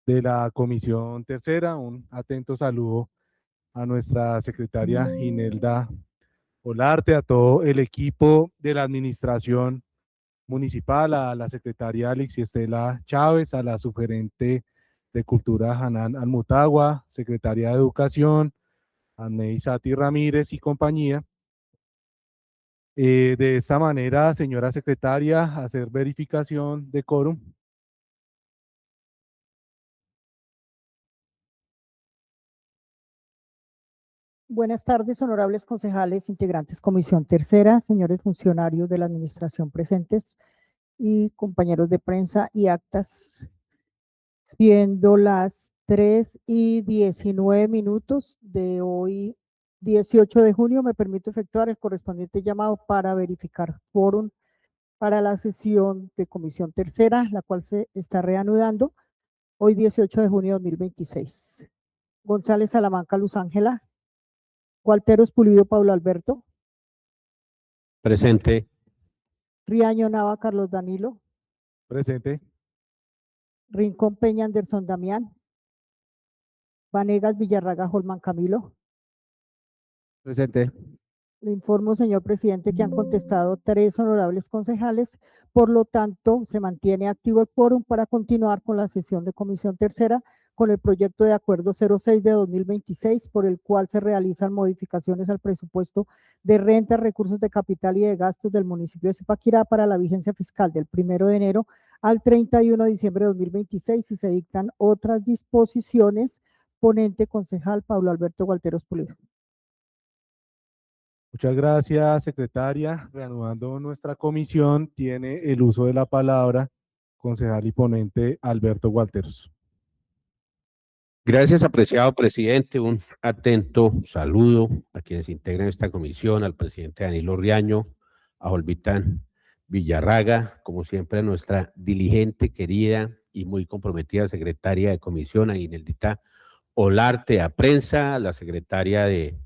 de la Comisión Tercera. Un atento saludo a nuestra secretaria Ginelda Olarte, a todo el equipo de la administración municipal, a la secretaria Alexi Estela Chávez, a la subgerente de Cultura Hanan Almutagua, secretaria de Educación, Annei Sati Ramírez y compañía. De esta manera, señora secretaria, hacer verificación de quórum. Buenas tardes, honorables concejales, integrantes Comisión Tercera, señores funcionarios de la administración presentes y compañeros de prensa y actas. Siendo las 3:19 de hoy, 18 de junio, me permito efectuar el correspondiente llamado para verificar quórum para la sesión de Comisión Tercera, la cual se está reanudando hoy 18 de junio de 2026. González Salamanca Luz Ángela. Gualteros Pulido Pablo Alberto. Presente. Riaño Nava Carlos Danilo. Presente. Rincón Peña Anderson Damián. Vanegas Villarraga Holman Camilo. Presente. Le informo, señor presidente, que han contestado 3 honorables concejales, por lo tanto, se mantiene activo el quórum para continuar con la sesión de Comisión Tercera con el proyecto de acuerdo 06 de 2026, por el cual se realizan modificaciones al presupuesto de renta, recursos de capital y de gastos del municipio de Zipaquirá para la vigencia fiscal del 1 de enero al 31 de diciembre de 2026 y se dictan otras disposiciones. Ponente concejal Pablo Alberto Gualteros Pulido. Muchas gracias, secretaria. Reanudando nuestra comisión, tiene el uso de la palabra concejal y ponente Alberto Gualteros. Gracias, apreciado presidente. Un atento saludo a quienes integran esta comisión, al presidente Danilo Riaño, a Olvitán Villarraga, como siempre a nuestra diligente, querida y muy comprometida secretaria de comisión, a Gineldita Olarte, a prensa, a la secretaria de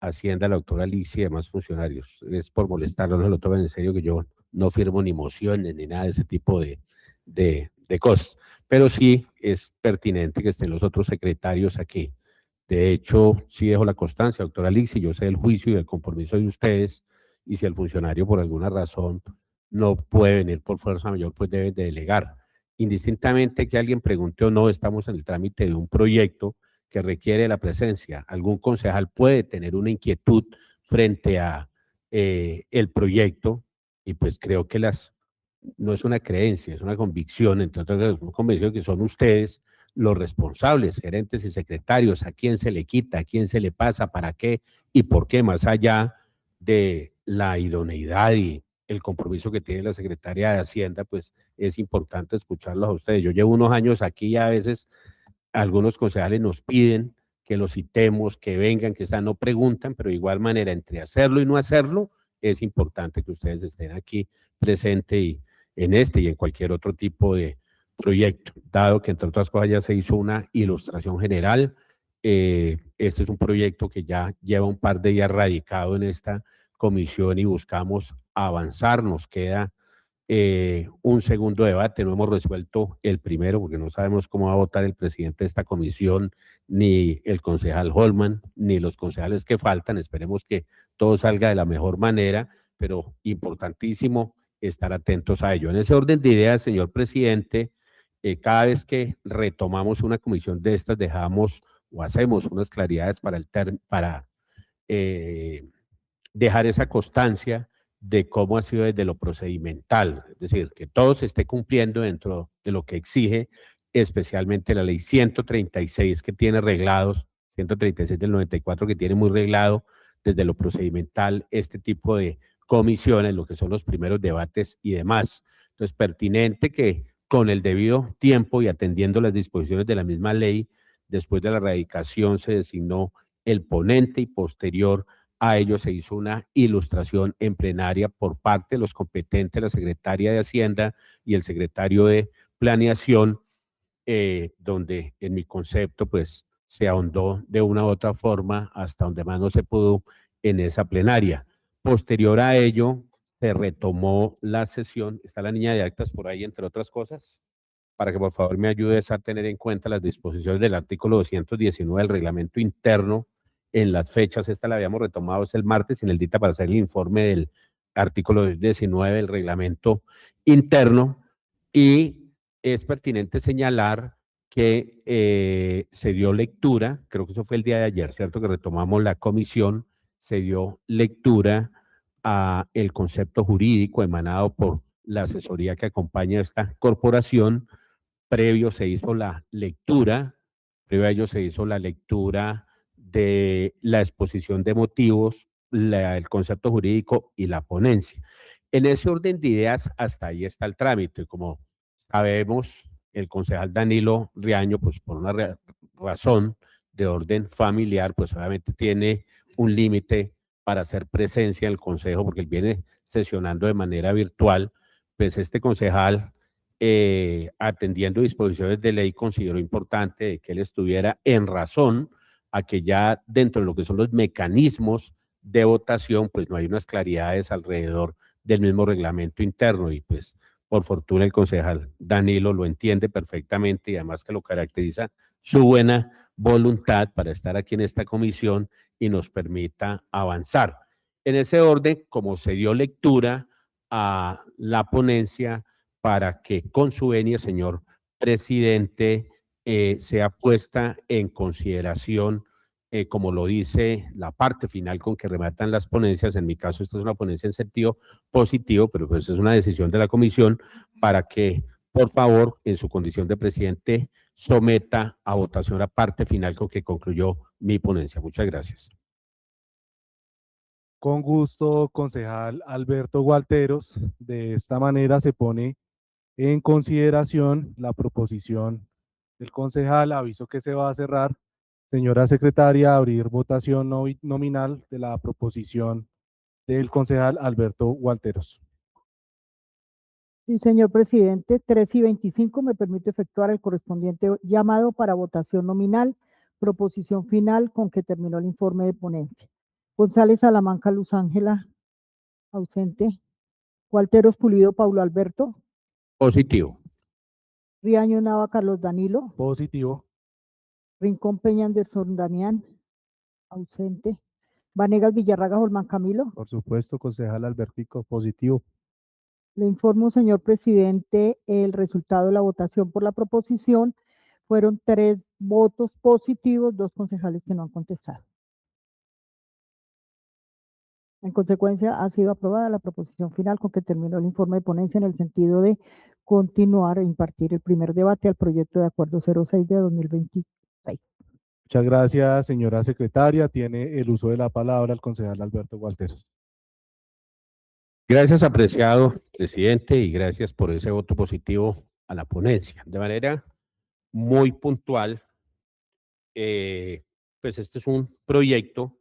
Hacienda, la doctora Alixi y demás funcionarios. Es por molestarlos, no se lo tomen en serio, que yo no firmo ni mociones ni nada de ese tipo de cosas, pero sí es pertinente que estén los otros secretarios aquí. De hecho, sí dejo la constancia, doctora Alixi, yo sé del juicio y del compromiso de ustedes, y si el funcionario por alguna razón no puede venir por fuerza mayor, pues deben de delegar. Indistintamente que alguien pregunte o no, estamos en el trámite de un proyecto que requiere la presencia. Algún concejal puede tener una inquietud frente a el proyecto, y pues creo que no es una creencia, es una convicción, entre otras cosas, una convicción que son ustedes los responsables, gerentes y secretarios, a quién se le quita, a quién se le pasa, para qué y por qué, más allá de la idoneidad y el compromiso que tiene la Secretaría de Hacienda, pues es importante escucharlos a ustedes. Yo llevo unos años aquí y a veces algunos concejales nos piden que los citemos, que vengan, que no preguntan, pero de igual manera, entre hacerlo y no hacerlo, es importante que ustedes estén aquí presentes y en este y en cualquier otro tipo de proyecto, dado que entre otras cosas ya se hizo una ilustración general. Este es un proyecto que ya lleva un par de días radicado en esta comisión y buscamos avanzar. Nos queda un segundo debate, no hemos resuelto el primero porque no sabemos cómo va a votar el presidente de esta comisión, ni el concejal Holman, ni los concejales que faltan. Esperemos que todo salga de la mejor manera, pero importantísimo estar atentos a ello. En ese orden de ideas, señor presidente, cada vez que retomamos una comisión de estas, dejamos o hacemos unas claridades para dejar esa constancia de cómo ha sido desde lo procedimental, es decir, que todo se esté cumpliendo dentro de lo que exige especialmente la ley 136 que tiene reglados, 136 del 94 que tiene muy reglado desde lo procedimental este tipo de comisiones, lo que son los primeros debates y demás. Entonces, pertinente que con el debido tiempo y atendiendo las disposiciones de la misma ley, después de la radicación se designó el ponente y posterior a ello se hizo una ilustración en plenaria por parte de los competentes, la secretaria de Hacienda y el secretario de Planeación, donde en mi concepto pues se ahondó de una u otra forma hasta donde más no se pudo en esa plenaria. Posterior a ello se retomó la sesión, está la niña de actas por ahí entre otras cosas. para que por favor me ayudes a tener en cuenta las disposiciones del artículo 219 del reglamento interno en las fechas. Esta la habíamos retomado, es el martes, en el día para hacer el informe del artículo 19 del reglamento interno, y es pertinente señalar que se dio lectura, creo que eso fue el día de ayer, ¿cierto? Que retomamos la comisión, se dio lectura a el concepto jurídico emanado por la asesoría que acompaña a esta corporación. Previo se hizo la lectura, previo a ello se hizo la lectura de la exposición de motivos, el concepto jurídico y la ponencia. En ese orden de ideas, hasta ahí está el trámite. Como sabemos, el concejal Danilo Riaño, pues por una razón de orden familiar, pues obviamente tiene un límite para hacer presencia en el consejo, porque él viene sesionando de manera virtual. Pues este concejal, atendiendo disposiciones de ley, consideró importante de que él estuviera en razón a que ya dentro de lo que son los mecanismos de votación, pues no hay unas claridades alrededor del mismo reglamento interno, y pues por fortuna el concejal Danilo lo entiende perfectamente, y además que lo caracteriza su buena voluntad para estar aquí en esta comisión y nos permita avanzar. En ese orden, como se dio lectura a la ponencia, para que con su venia, señor presidente, sea puesta en consideración, como lo dice la parte final con que rematan las ponencias. En mi caso, esta es una ponencia en sentido positivo, pero pues es una decisión de la comisión, para que, por favor, en su condición de presidente, someta a votación la parte final con que concluyó mi ponencia. Muchas gracias. Con gusto, concejal Alberto Gualteros. De esta manera se pone en consideración la proposición del concejal. Aviso que se va a cerrar. Señora secretaria, abrir votación nominal de la proposición del concejal Alberto Gualteros. Sí, señor presidente, 3:25 me permite efectuar el correspondiente llamado para votación nominal, proposición final con que terminó el informe de ponencia. González Salamanca Luz Ángela, ausente. Gualteros Pulido Paulo Alberto. Positivo. Riaño Nava Carlos Danilo. Positivo. Rincón Peña Anderson Damián, ausente. Vanegas Villarraga Holman Camilo. Por supuesto, concejal Albertico, positivo. Le informo, señor presidente, el resultado de la votación por la proposición. Fueron 3 votos positivos, 2 concejales que no han contestado. En consecuencia, ha sido aprobada la proposición final con que terminó el informe de ponencia en el sentido de continuar e impartir el primer debate al proyecto de acuerdo 06 de 2026. Muchas gracias, señora secretaria. Tiene el uso de la palabra el concejal Alberto Gualteros. Gracias, apreciado presidente, y gracias por ese voto positivo a la ponencia. De manera muy puntual, pues este es un proyecto,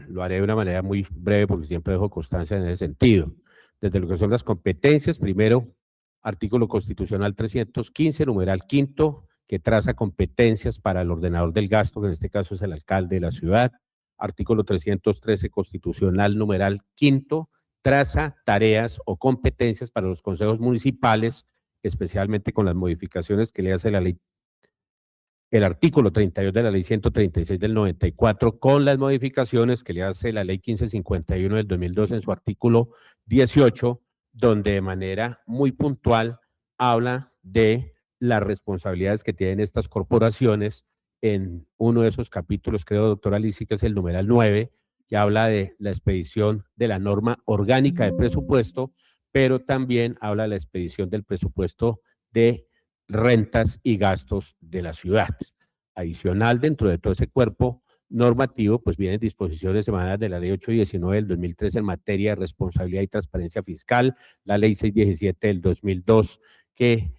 lo haré de una manera muy breve porque siempre dejo constancia en ese sentido. Desde lo que son las competencias, primero, artículo constitucional 315, numeral quinto, que traza competencias para el ordenador del gasto, que en este caso es el alcalde de la ciudad. Artículo 313 constitucional, numeral quinto, traza tareas o competencias para los consejos municipales, especialmente con las modificaciones que le hace la ley, el artículo 32 de la ley 136 del 94, con las modificaciones que le hace la ley 1551 del 2002 en su artículo 18, donde de manera muy puntual habla de las responsabilidades que tienen estas corporaciones. En uno de esos capítulos, creo, doctora Lisi, que es el numeral 9, que habla de la expedición de la norma orgánica de presupuesto, pero también habla de la expedición del presupuesto de rentas y gastos de la ciudad. Adicional, dentro de todo ese cuerpo normativo, pues vienen disposiciones emanadas de la ley 819 del 2003 en materia de responsabilidad y transparencia fiscal, la ley 617 del 2002, que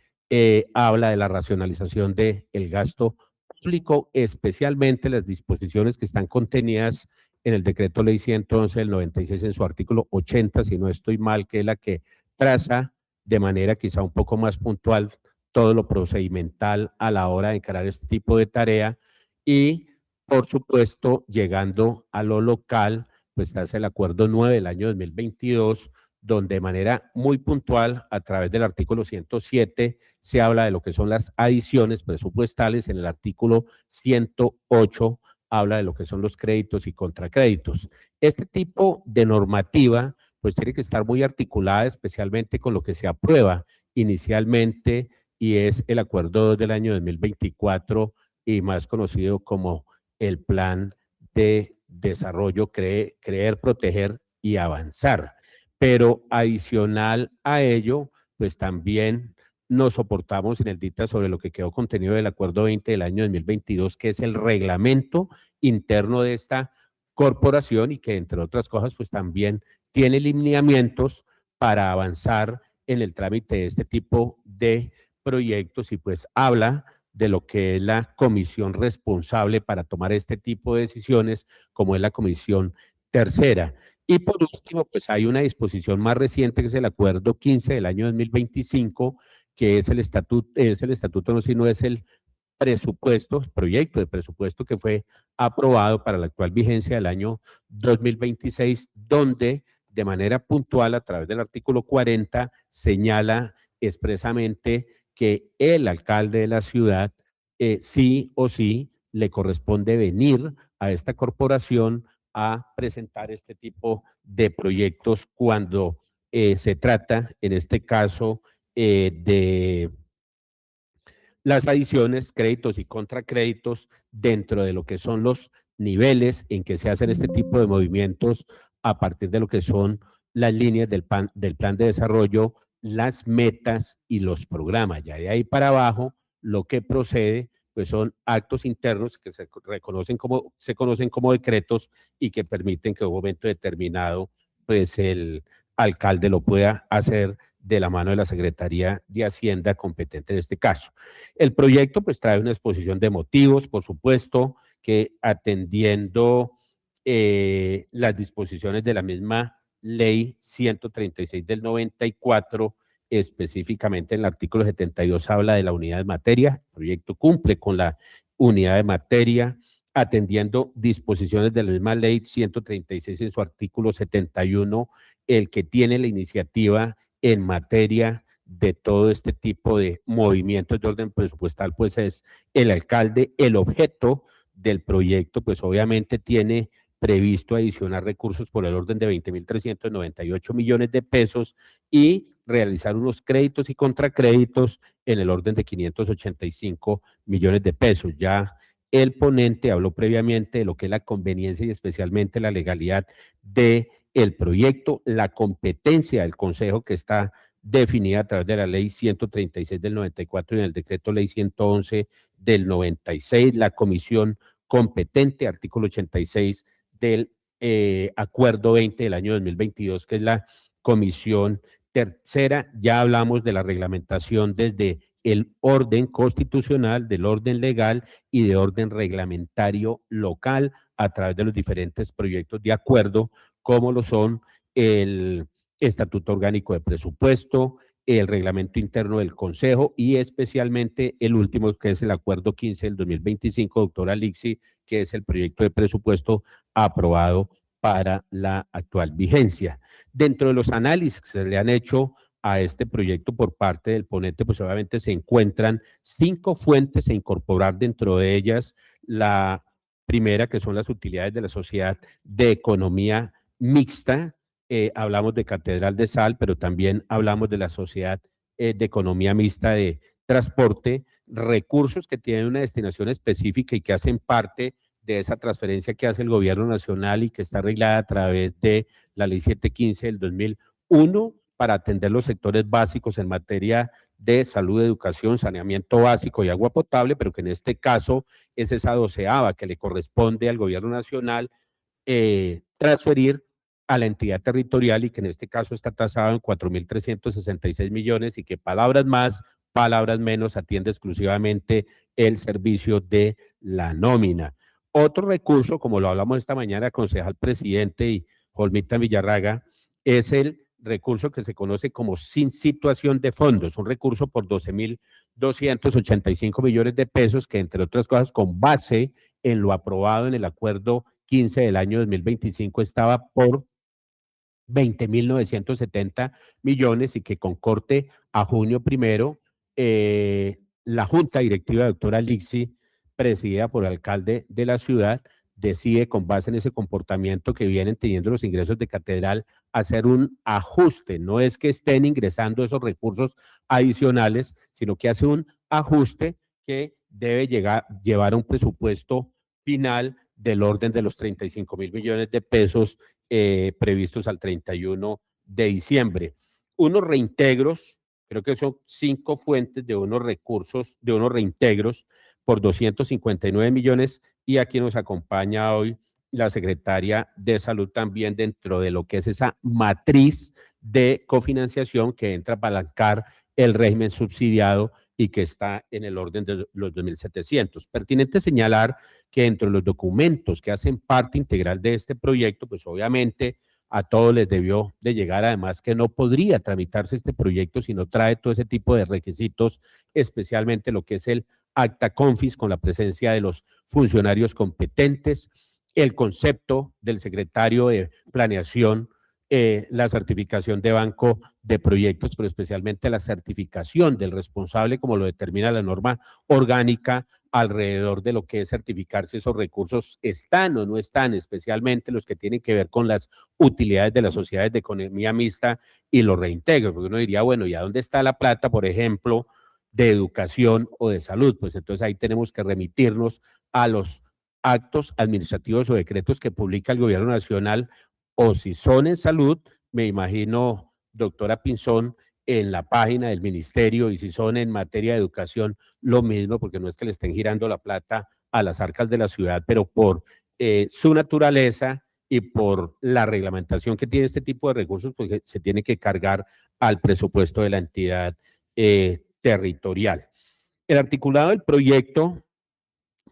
habla de la racionalización del gasto público, especialmente las disposiciones que están contenidas en el decreto ley 111 del 96 en su artículo 80, si no estoy mal, que es la que traza de manera quizá un poco más puntual todo lo procedimental a la hora de encarar este tipo de tarea. Y, por supuesto, llegando a lo local, pues hace el acuerdo 9 del año 2022, donde de manera muy puntual, a través del artículo 107, se habla de lo que son las adiciones presupuestales. En el artículo 108 habla de lo que son los créditos y contracréditos. Este tipo de normativa pues tiene que estar muy articulada, especialmente con lo que se aprueba inicialmente, y es el acuerdo del año 2024 y más conocido como el Plan de Desarrollo Creer, Proteger y Avanzar. Pero adicional a ello, pues también nos soportamos en el dicta sobre lo que quedó contenido del acuerdo 20 del año 2022, que es el reglamento interno de esta corporación y que, entre otras cosas, pues también tiene lineamientos para avanzar en el trámite de este tipo de proyectos, y pues habla de lo que es la comisión responsable para tomar este tipo de decisiones, como es la comisión tercera. Y por último, pues hay una disposición más reciente, que es el acuerdo 15 del año 2025, que es el estatuto, no, sino es el presupuesto, el proyecto de presupuesto que fue aprobado para la actual vigencia del año 2026, donde de manera puntual, a través del artículo 40, señala expresamente que el alcalde de la ciudad sí o sí le corresponde venir a esta corporación a presentar este tipo de proyectos cuando se trata, en este caso, de las adiciones, créditos y contracréditos dentro de lo que son los niveles en que se hacen este tipo de movimientos a partir de lo que son las líneas del plan de desarrollo, las metas y los programas. Ya de ahí para abajo, lo que procede pues son actos internos que se conocen como decretos, y que permiten que en un momento determinado pues el alcalde lo pueda hacer de la mano de la Secretaría de Hacienda competente en este caso. El proyecto pues trae una exposición de motivos, por supuesto, que atendiendo las disposiciones de la misma ley 136 del 94, específicamente en el artículo 72 habla de la unidad de materia. El proyecto cumple con la unidad de materia, atendiendo disposiciones de la misma ley 136 en su artículo 71, el que tiene la iniciativa en materia de todo este tipo de movimientos de orden presupuestal, pues es el alcalde. El objeto del proyecto, pues obviamente tiene previsto adicionar recursos por el orden de 20.398 millones de pesos y realizar unos créditos y contracréditos en el orden de 585 millones de pesos. Ya el ponente habló previamente de lo que es la conveniencia y especialmente la legalidad del proyecto, la competencia del Consejo, que está definida a través de la ley 136 del 94 y en el decreto ley 111 del 96, la comisión competente, artículo 86 del acuerdo 20 del año 2022, que es la comisión tercera. Ya hablamos de la reglamentación desde el orden constitucional, del orden legal y de orden reglamentario local a través de los diferentes proyectos de acuerdo, como lo son el Estatuto Orgánico de Presupuesto, el reglamento interno del Consejo y especialmente el último, que es el acuerdo 15 del 2025, doctora Lixi, que es el proyecto de presupuesto aprobado para la actual vigencia. Dentro de los análisis que se le han hecho a este proyecto por parte del ponente, pues obviamente se encuentran 5 fuentes a incorporar, dentro de ellas la primera, que son las utilidades de la sociedad de economía mixta. Hablamos de Catedral de Sal, pero también hablamos de la sociedad de economía mixta de transporte, recursos que tienen una destinación específica y que hacen parte de esa transferencia que hace el gobierno nacional y que está arreglada a través de la ley 715 del 2001 para atender los sectores básicos en materia de salud, educación, saneamiento básico y agua potable, pero que en este caso es esa 12ª que le corresponde al gobierno nacional transferir a la entidad territorial, y que en este caso está tasado en 4.366 millones, y que palabras más, palabras menos, atiende exclusivamente el servicio de la nómina. Otro recurso, como lo hablamos esta mañana, concejal presidente y Olmita Villarraga, es el recurso que se conoce como sin situación de fondos, un recurso por 12.285 millones de pesos, que entre otras cosas, con base en lo aprobado en el acuerdo 15 del año 2025, estaba por 20.970 millones y que con corte a junio 1, la Junta Directiva, doctora Lixi, presidida por el alcalde de la ciudad, decide con base en ese comportamiento que vienen teniendo los ingresos de catedral hacer un ajuste. No es que estén ingresando esos recursos adicionales, sino que hace un ajuste que debe llevar a un presupuesto final del orden de los 35.000 millones de pesos previstos al 31 de diciembre. Unos reintegros, creo que son 5 fuentes de unos recursos, de unos reintegros por 259 millones, y aquí nos acompaña hoy la secretaria de Salud también dentro de lo que es esa matriz de cofinanciación que entra a apalancar el régimen subsidiado y que está en el orden de los 2.700. Pertinente señalar que dentro de los documentos que hacen parte integral de este proyecto, pues obviamente a todos les debió de llegar, además que no podría tramitarse este proyecto si no trae todo ese tipo de requisitos, especialmente lo que es el acta confis con la presencia de los funcionarios competentes, el concepto del secretario de planeación, la certificación de banco de proyectos, pero especialmente la certificación del responsable, como lo determina la norma orgánica, alrededor de lo que es certificar si esos recursos están o no están, especialmente los que tienen que ver con las utilidades de las sociedades de economía mixta y los reintegros, porque uno diría, bueno, ¿y a dónde está la plata, por ejemplo, de educación o de salud? Pues entonces ahí tenemos que remitirnos a los actos administrativos o decretos que publica el gobierno nacional, o si son en salud, me imagino, doctora Pinzón, en la página del ministerio, y si son en materia de educación, lo mismo, porque no es que le estén girando la plata a las arcas de la ciudad, pero por su naturaleza y por la reglamentación que tiene este tipo de recursos, pues se tiene que cargar al presupuesto de la entidad territorial. El articulado del proyecto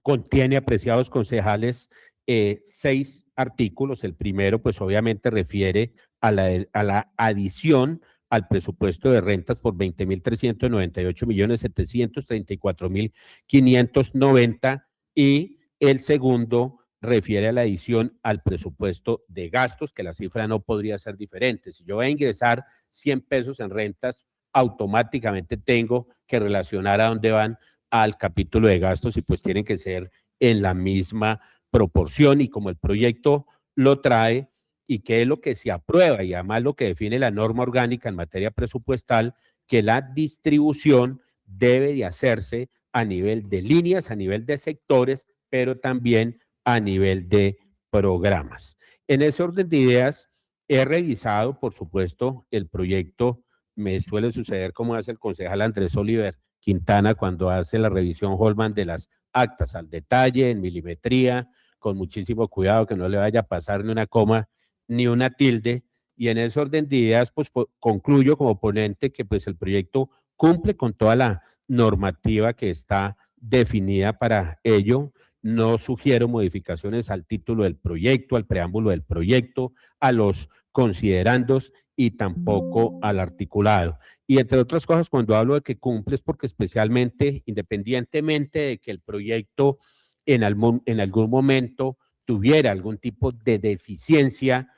contiene, apreciados concejales, 6 artículos. El primero, pues obviamente refiere a la adición al presupuesto de rentas por 20.398.734.590, y el segundo refiere a la adición al presupuesto de gastos, que la cifra no podría ser diferente. Si yo voy a ingresar 100 pesos en rentas, automáticamente tengo que relacionar a dónde van al capítulo de gastos, y pues tienen que ser en la misma proporción, y como el proyecto lo trae y que es lo que se aprueba y además lo que define la norma orgánica en materia presupuestal, que la distribución debe de hacerse a nivel de líneas, a nivel de sectores, pero también a nivel de programas. En ese orden de ideas, he revisado, por supuesto, el proyecto. Me suele suceder como hace el concejal Andrés Oliver Quintana cuando hace la revisión Holman de las actas, al detalle, en milimetría, con muchísimo cuidado que no le vaya a pasar ni una coma ni una tilde, y en ese orden de ideas pues concluyo como ponente que pues el proyecto cumple con toda la normativa que está definida para ello. No sugiero modificaciones al título del proyecto, al preámbulo del proyecto, a los considerandos y tampoco al articulado. Y entre otras cosas, cuando hablo de que cumple es porque especialmente, independientemente de que el proyecto en algún momento tuviera algún tipo de deficiencia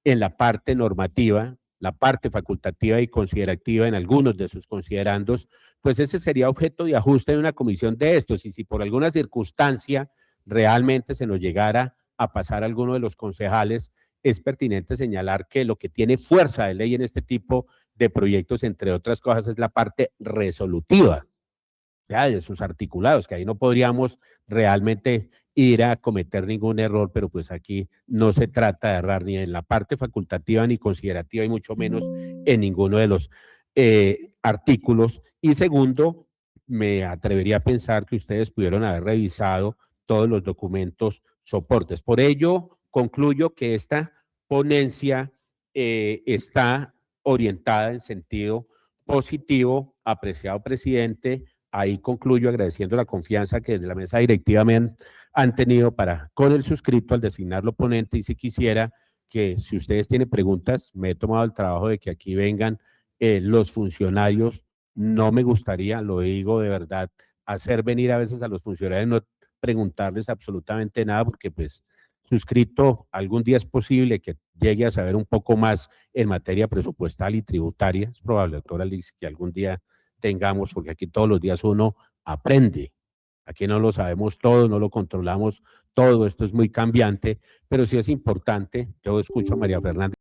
en la parte normativa, la parte facultativa y considerativa en algunos de sus considerandos, pues ese sería objeto de ajuste de una comisión de estos. Y si por alguna circunstancia realmente se nos llegara a pasar a alguno de los concejales, es pertinente señalar que lo que tiene fuerza de ley en este tipo de proyectos, entre otras cosas, es la parte resolutiva, o sea, de sus articulados, que ahí no podríamos realmente ir a cometer ningún error, pero pues aquí no se trata de errar ni en la parte facultativa ni considerativa, y mucho menos en ninguno de los artículos. Y segundo, me atrevería a pensar que ustedes pudieron haber revisado todos los documentos soportes. Por ello, concluyo que esta ponencia está orientada en sentido positivo, apreciado presidente. Ahí concluyo agradeciendo la confianza que desde la mesa directiva me han tenido para con el suscrito al designarlo ponente, y si quisiera que si ustedes tienen preguntas, me he tomado el trabajo de que aquí vengan los funcionarios. No me gustaría, lo digo de verdad, hacer venir a veces a los funcionarios, no preguntarles absolutamente nada, porque pues suscrito, algún día es posible que llegue a saber un poco más en materia presupuestal y tributaria. Es probable, doctora Liz, que algún día tengamos, porque aquí todos los días uno aprende. Aquí no lo sabemos todo, no lo controlamos todo, esto es muy cambiante, pero sí es importante. Yo escucho a María Fernanda.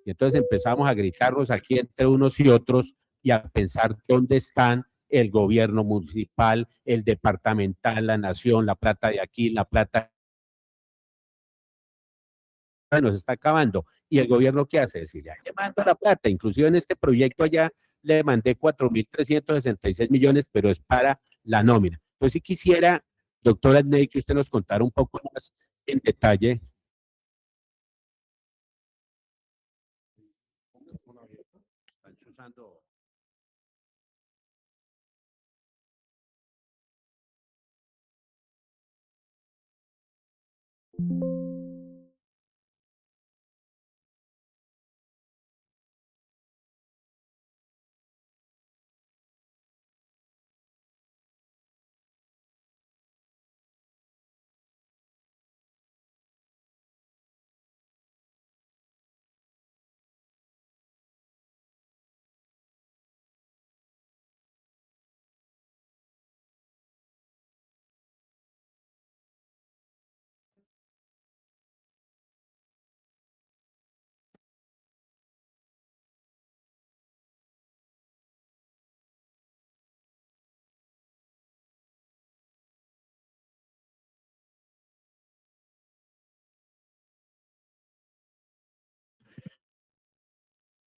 Y entonces empezamos a gritarnos aquí entre unos y otros y a pensar dónde están el gobierno municipal, el departamental, la nación, la plata de aquí, la plata nos está acabando. ¿Y el gobierno qué hace? Decirle, le mando la plata. Inclusive en este proyecto allá le mandé 4.366 millones, pero es para la nómina. Entonces, si quisiera, doctora Ney, que usted nos contara un poco más en detalle.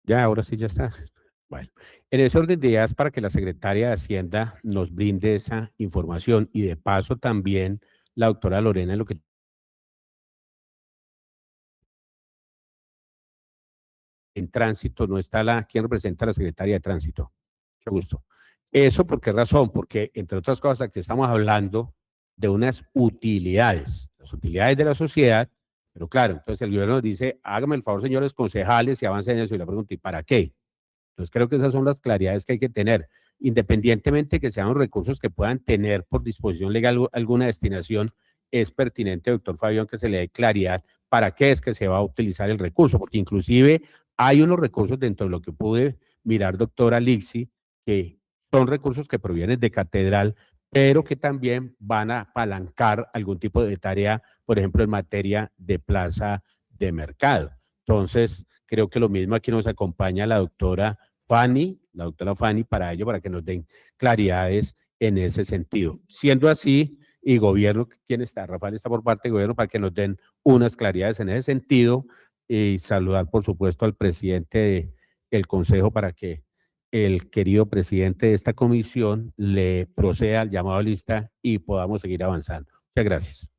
Ya, ahora sí ya está. Bueno, en ese orden de ideas para que la Secretaria de Hacienda nos brinde esa información y de paso también la doctora Lorena, lo que en tránsito no está ¿quién representa a la Secretaria de Tránsito? Mucho gusto. ¿Eso por qué razón? Porque, entre otras cosas, aquí estamos hablando de unas utilidades, las utilidades de la sociedad, pero claro, entonces el gobierno nos dice, hágame el favor, señores concejales, y avancen en eso, y le pregunto, ¿y para qué? Entonces creo que esas son las claridades que hay que tener, independientemente que sean los recursos que puedan tener por disposición legal alguna destinación, es pertinente, doctor Fabián, que se le dé claridad para qué es que se va a utilizar el recurso, porque inclusive hay unos recursos dentro de lo que pude mirar, doctora Lixi, que son recursos que provienen de catedral, pero que también van a apalancar algún tipo de tarea, por ejemplo, en materia de plaza de mercado. Entonces, creo que lo mismo aquí nos acompaña la doctora Fanny, para ello, para que nos den claridades en ese sentido. Siendo así, y gobierno, ¿quién está? Rafael está por parte del gobierno para que nos den unas claridades en ese sentido y saludar, por supuesto, al presidente del Consejo para que el querido presidente de esta comisión le proceda al llamado a lista y podamos seguir avanzando. Muchas gracias.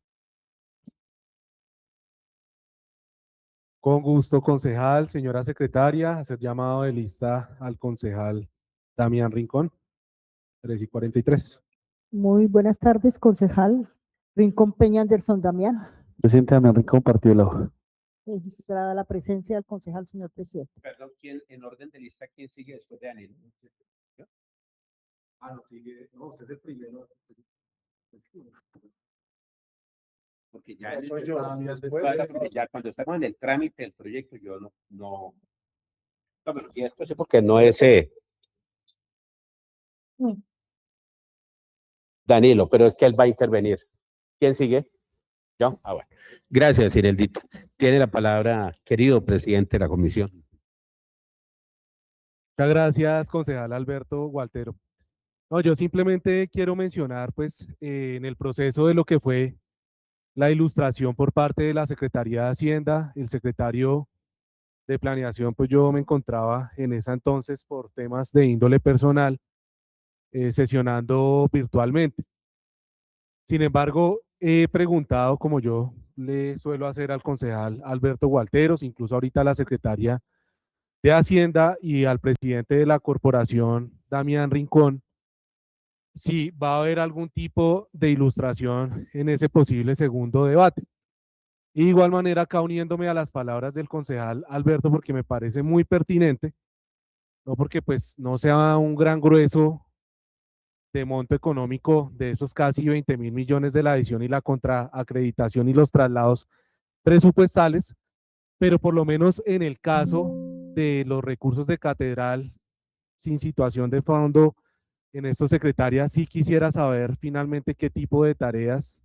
Con gusto, concejal, señora secretaria, hacer llamado de lista al concejal Damián Rincón, 3:43. Muy buenas tardes, concejal. Rincón Peña Anderson Damián. Presidente Damián Rincón, Partido de la Hoja. Registrada la presencia del concejal, señor presidente. Perdón, ¿quién, en orden de lista, quién sigue después de Danilo? ¿Yo? Ah, no, sigue, no, usted es el primero. Porque ya, No, en el- soy yo, y después- ya cuando estamos en el trámite del proyecto, yo no, pero y esto sí porque no es Danilo, pero es que él va a intervenir. ¿Quién sigue? Yo. Ah, bueno. Gracias, Ireldito. Tiene la palabra, querido presidente de la comisión. Muchas gracias, concejal Alberto Gualtero. No, yo simplemente quiero mencionar, pues, en el proceso de lo que fue la ilustración por parte de la Secretaría de Hacienda, el secretario de Planeación, pues yo me encontraba en esa entonces por temas de índole personal, sesionando virtualmente. Sin embargo, he preguntado, como yo le suelo hacer al concejal Alberto Gualteros, incluso ahorita a la secretaria de Hacienda y al presidente de la corporación, Damián Rincón, si va a haber algún tipo de ilustración en ese posible segundo debate. Y de igual manera, acá uniéndome a las palabras del concejal Alberto, porque me parece muy pertinente, no porque pues no sea un gran grueso de monto económico de esos casi 20.000 millones de la adición y la contraacreditación y los traslados presupuestales, pero por lo menos en el caso de los recursos de catedral sin situación de fondo en esto, secretaria, sí quisiera saber finalmente qué tipo de tareas,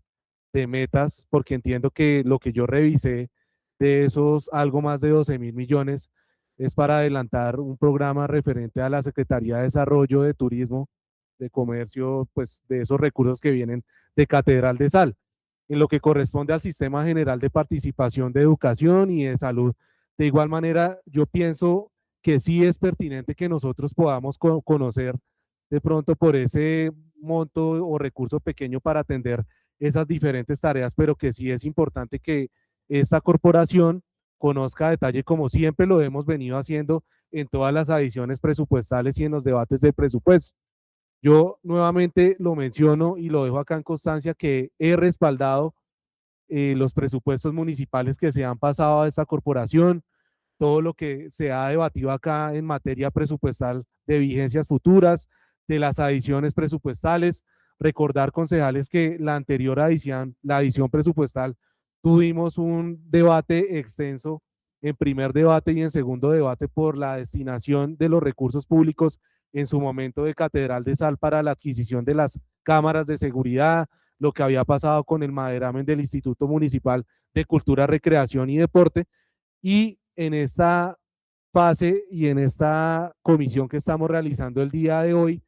de metas, porque entiendo que lo que yo revisé de esos algo más de 12.000 millones es para adelantar un programa referente a la Secretaría de Desarrollo de Turismo, de Comercio, pues de esos recursos que vienen de Catedral de Sal, en lo que corresponde al Sistema General de Participación de Educación y de Salud. De igual manera, yo pienso que sí es pertinente que nosotros podamos conocer de pronto por ese monto o recurso pequeño para atender esas diferentes tareas, pero que sí es importante que esta corporación conozca a detalle, como siempre lo hemos venido haciendo en todas las adiciones presupuestales y en los debates de presupuesto. Yo nuevamente lo menciono y lo dejo acá en constancia que he respaldado los presupuestos municipales que se han pasado a esta corporación, todo lo que se ha debatido acá en materia presupuestal de vigencias futuras, de las adiciones presupuestales. Recordar, concejales, que la anterior adición, la adición presupuestal, tuvimos un debate extenso en primer debate y en segundo debate por la destinación de los recursos públicos en su momento de Catedral de Sal para la adquisición de las cámaras de seguridad, lo que había pasado con el maderamen del Instituto Municipal de Cultura, Recreación y Deporte. Y en esta fase y en esta comisión que estamos realizando el día de hoy,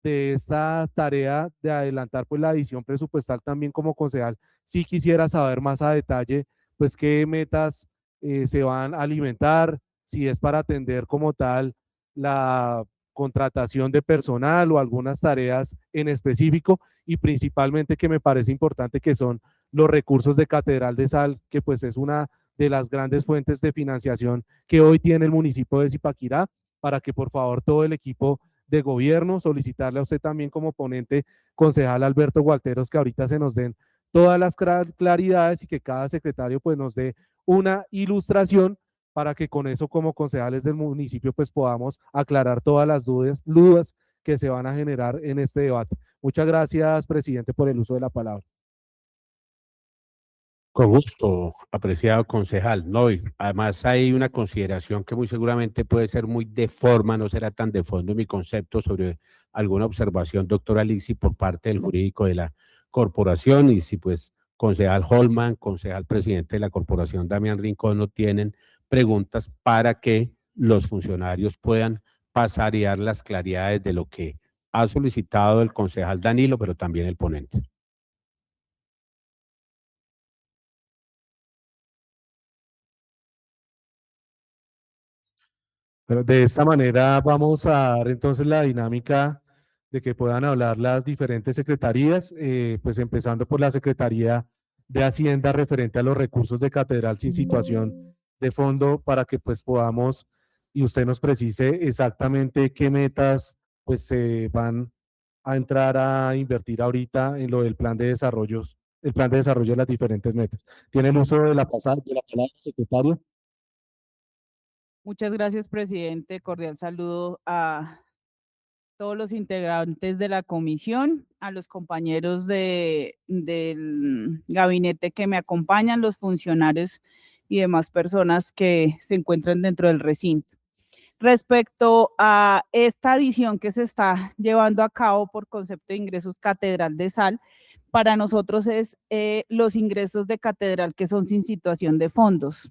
de esta tarea de adelantar pues la adición presupuestal también como concejal, sí quisiera saber más a detalle pues qué metas se van a alimentar, si es para atender como tal la contratación de personal o algunas tareas en específico, y principalmente que me parece importante que son los recursos de Catedral de Sal, que pues es una de las grandes fuentes de financiación que hoy tiene el municipio de Zipaquirá, para que por favor todo el equipo de gobierno, solicitarle a usted también como ponente, concejal Alberto Gualteros, que ahorita se nos den todas las claridades y que cada secretario pues nos dé una ilustración para que con eso como concejales del municipio pues podamos aclarar todas las dudas que se van a generar en este debate. Muchas gracias, presidente, por el uso de la palabra. Con gusto, apreciado concejal. No, y además hay una consideración que muy seguramente puede ser muy de forma, no será tan de fondo mi concepto sobre alguna observación, doctora Lixi, por parte del jurídico de la corporación, y si pues concejal Holman, concejal presidente de la corporación Damián Rincón no tienen preguntas para que los funcionarios puedan pasar y dar las claridades de lo que ha solicitado el concejal Danilo, pero también el ponente. Pero de esta manera vamos a dar entonces la dinámica de que puedan hablar las diferentes secretarías, pues empezando por la Secretaría de Hacienda referente a los recursos de Catedral sin situación de fondo, para que pues podamos y usted nos precise exactamente qué metas pues se van a entrar a invertir ahorita en lo del plan de desarrollos el plan de desarrollo de las diferentes metas. Tiene el uso de la palabra, secretario. Muchas gracias, presidente. Cordial saludo a todos los integrantes de la comisión, a los compañeros del gabinete que me acompañan, los funcionarios y demás personas que se encuentran dentro del recinto. Respecto a esta adición que se está llevando a cabo por concepto de ingresos Catedral de Sal, para nosotros es los ingresos de Catedral que son sin situación de fondos,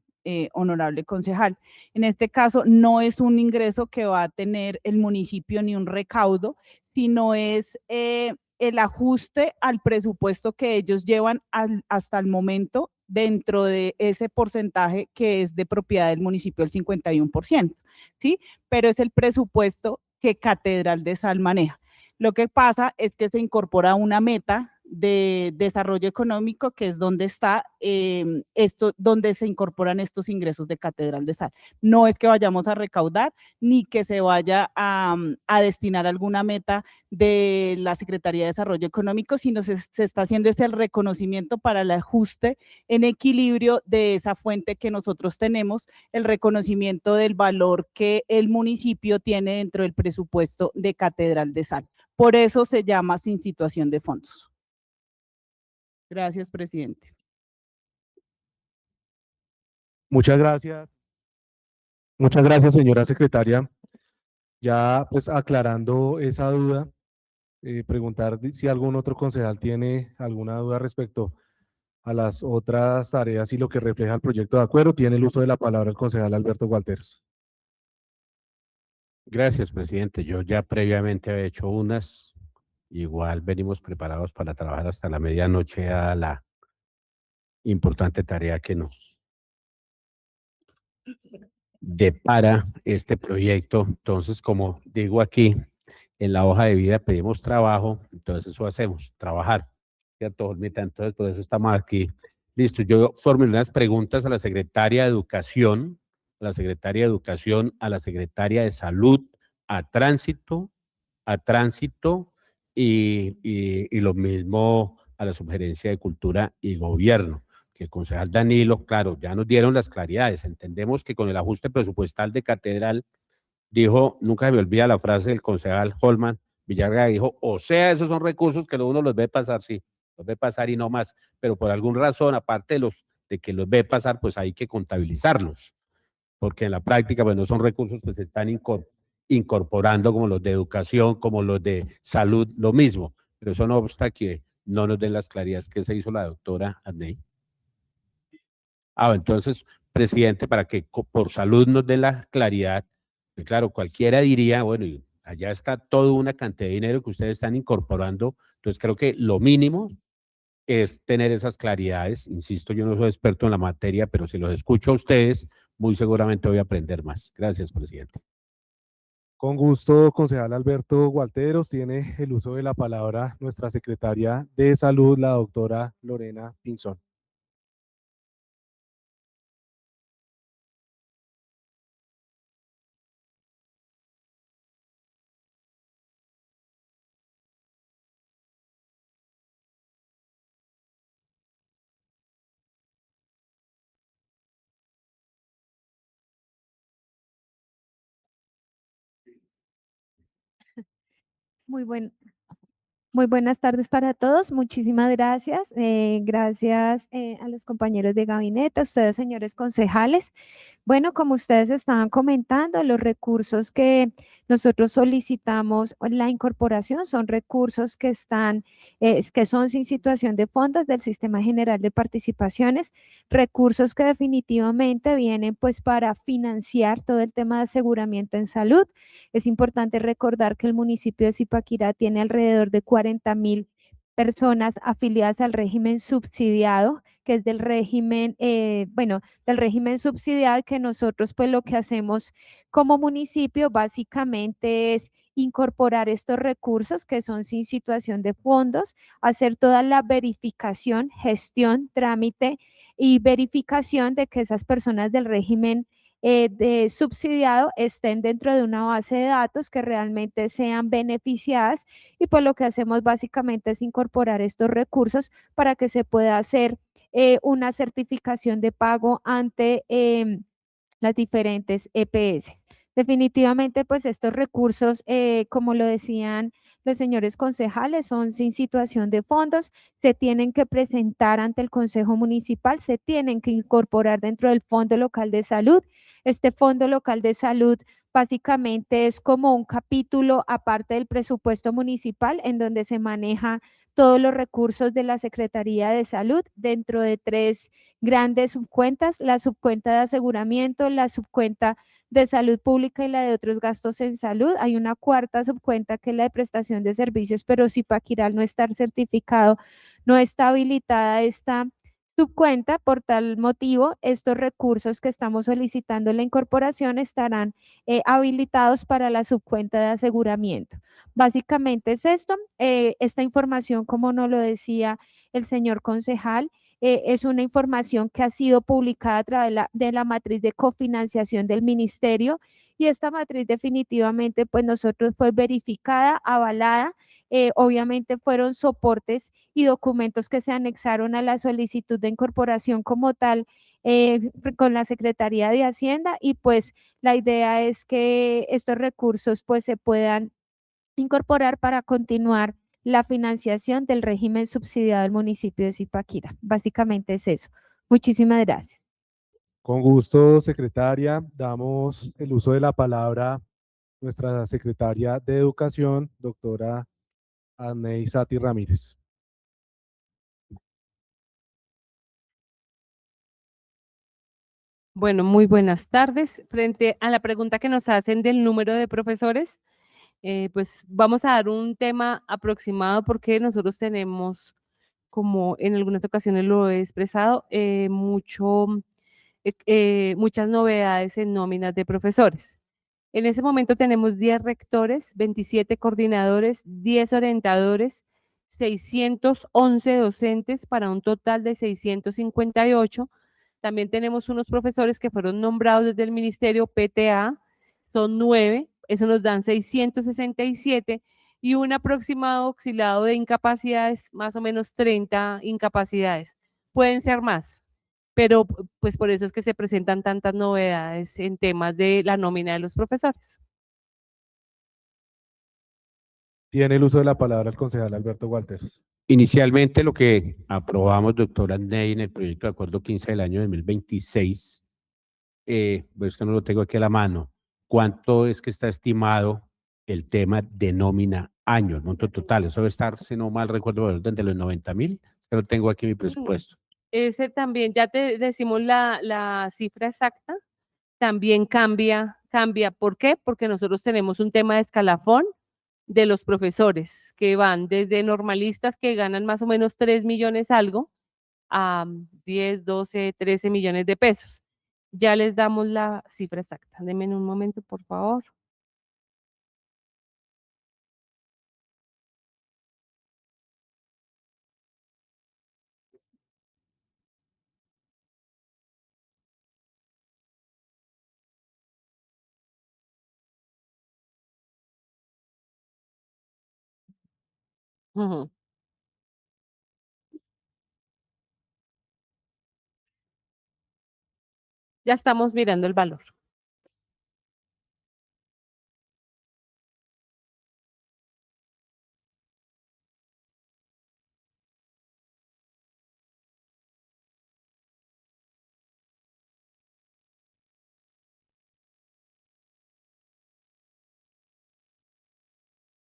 honorable concejal. En este caso, no es un ingreso que va a tener el municipio ni un recaudo, sino es el ajuste al presupuesto que ellos llevan hasta el momento dentro de ese porcentaje que es de propiedad del municipio, el 51%, ¿sí? Pero es el presupuesto que Catedral de Sal maneja. Lo que pasa es que se incorpora una meta de desarrollo económico, que es donde está donde se incorporan estos ingresos de Catedral de Sal. No es que vayamos a recaudar ni que se vaya a destinar alguna meta de la Secretaría de Desarrollo Económico, sino se está haciendo el reconocimiento para el ajuste en equilibrio de esa fuente que nosotros tenemos, el reconocimiento del valor que el municipio tiene dentro del presupuesto de Catedral de Sal. Por eso se llama sin situación de fondos. Gracias, presidente. Muchas gracias. Muchas gracias, señora secretaria. Ya pues aclarando esa duda, preguntar si algún otro concejal tiene alguna duda respecto a las otras tareas y lo que refleja el proyecto de acuerdo. Tiene el uso de la palabra el concejal Alberto Gualteros. Gracias, presidente. Yo ya previamente había hecho unas. Igual venimos preparados para trabajar hasta la medianoche a la importante tarea que nos depara este proyecto. Entonces, como digo aquí, en la hoja de vida pedimos trabajo, entonces eso hacemos, trabajar. ¿Cierto, Jormita? Entonces, por eso estamos aquí. Listo, yo formulé unas preguntas a la secretaria de Educación, a la secretaria de Educación, a la secretaria de Salud, a Tránsito y lo mismo a la Subgerencia de Cultura y Gobierno, que el concejal Danilo, claro, ya nos dieron las claridades. Entendemos que con el ajuste presupuestal de Catedral, dijo, nunca se me olvida la frase del concejal Holman Villarreal, dijo, o sea, esos son recursos que uno los ve pasar, sí, los ve pasar y no más, pero por alguna razón, aparte de que los ve pasar, pues hay que contabilizarlos, porque en la práctica, pues no son recursos que se están incorporando como los de educación, como los de salud, lo mismo, pero eso no obsta que no nos den las claridades que se hizo la doctora Adney. Entonces, presidente, para que por salud nos dé la claridad, pues claro, cualquiera diría, bueno, allá está toda una cantidad de dinero que ustedes están incorporando, entonces creo que lo mínimo es tener esas claridades. Insisto, yo no soy experto en la materia, pero si los escucho a ustedes, muy seguramente voy a aprender más. Gracias, presidente. Con gusto, concejal Alberto Gualteros. Tiene el uso de la palabra nuestra secretaria de Salud, la doctora Lorena Pinzón. Muy buenas tardes para todos. Muchísimas gracias. Gracias a los compañeros de gabinete, a ustedes, señores concejales. Bueno, como ustedes estaban comentando, los recursos que nosotros solicitamos, la incorporación son recursos que que son sin situación de fondos del Sistema General de Participaciones, recursos que definitivamente vienen pues para financiar todo el tema de aseguramiento en salud. Es importante recordar que el municipio de Zipaquirá tiene alrededor de 40.000 personas afiliadas al régimen subsidiado, que es del régimen, del régimen subsidiado, que nosotros pues lo que hacemos como municipio básicamente es incorporar estos recursos que son sin situación de fondos, hacer toda la verificación, gestión, trámite y verificación de que esas personas del régimen subsidiado estén dentro de una base de datos que realmente sean beneficiadas, y pues lo que hacemos básicamente es incorporar estos recursos para que se pueda hacer una certificación de pago ante las diferentes EPS. Definitivamente, pues estos recursos, como lo decían los señores concejales, son sin situación de fondos, se tienen que presentar ante el Consejo Municipal, se tienen que incorporar dentro del Fondo Local de Salud. Este Fondo Local de Salud básicamente es como un capítulo aparte del presupuesto municipal en donde se maneja todos los recursos de la Secretaría de Salud dentro de 3 grandes subcuentas: la subcuenta de aseguramiento, la subcuenta de salud pública y la de otros gastos en salud. Hay una cuarta subcuenta que es la de prestación de servicios, pero si Paquiral no está certificado, no está habilitada esta subcuenta. Por tal motivo, estos recursos que estamos solicitando en la incorporación estarán habilitados para la subcuenta de aseguramiento. Básicamente es esto. Esta información, como nos lo decía el señor concejal, es una información que ha sido publicada a través de la matriz de cofinanciación del ministerio, y esta matriz definitivamente pues nosotros fue verificada, avalada. Obviamente fueron soportes y documentos que se anexaron a la solicitud de incorporación como tal, con la Secretaría de Hacienda, y pues la idea es que estos recursos pues se puedan incorporar para continuar la financiación del régimen subsidiado del municipio de Zipaquirá. Básicamente es eso. Muchísimas gracias. Con gusto, secretaria. Damos el uso de la palabra a nuestra secretaria de Educación, doctora Aney Sati Ramírez. Bueno, muy buenas tardes. Frente a la pregunta que nos hacen del número de profesores, pues vamos a dar un tema aproximado porque nosotros tenemos, como en algunas ocasiones lo he expresado, muchas novedades en nóminas de profesores. En ese momento tenemos 10 rectores, 27 coordinadores, 10 orientadores, 611 docentes para un total de 658. También tenemos unos profesores que fueron nombrados desde el Ministerio PTA, son 9, eso nos dan 667, y un aproximado auxiliado de incapacidades, más o menos 30 incapacidades. Pueden ser más, pero pues por eso es que se presentan tantas novedades en temas de la nómina de los profesores. Tiene el uso de la palabra el concejal Alberto Walters. Inicialmente lo que aprobamos, doctora Ney, en el proyecto de acuerdo 15 del año 2026, pues que no lo tengo aquí a la mano, ¿cuánto es que está estimado el tema de nómina año, el monto total? Eso debe estar, si no mal recuerdo, de orden de los 90.000, que lo tengo aquí en mi presupuesto. Ese también, ya te decimos la cifra exacta, también cambia. ¿Por qué? Porque nosotros tenemos un tema de escalafón de los profesores que van desde normalistas que ganan más o menos 3 millones algo a 10, 12, 13 millones de pesos. Ya les damos la cifra exacta. Denme un momento, por favor. Ujú. Ya estamos mirando el valor.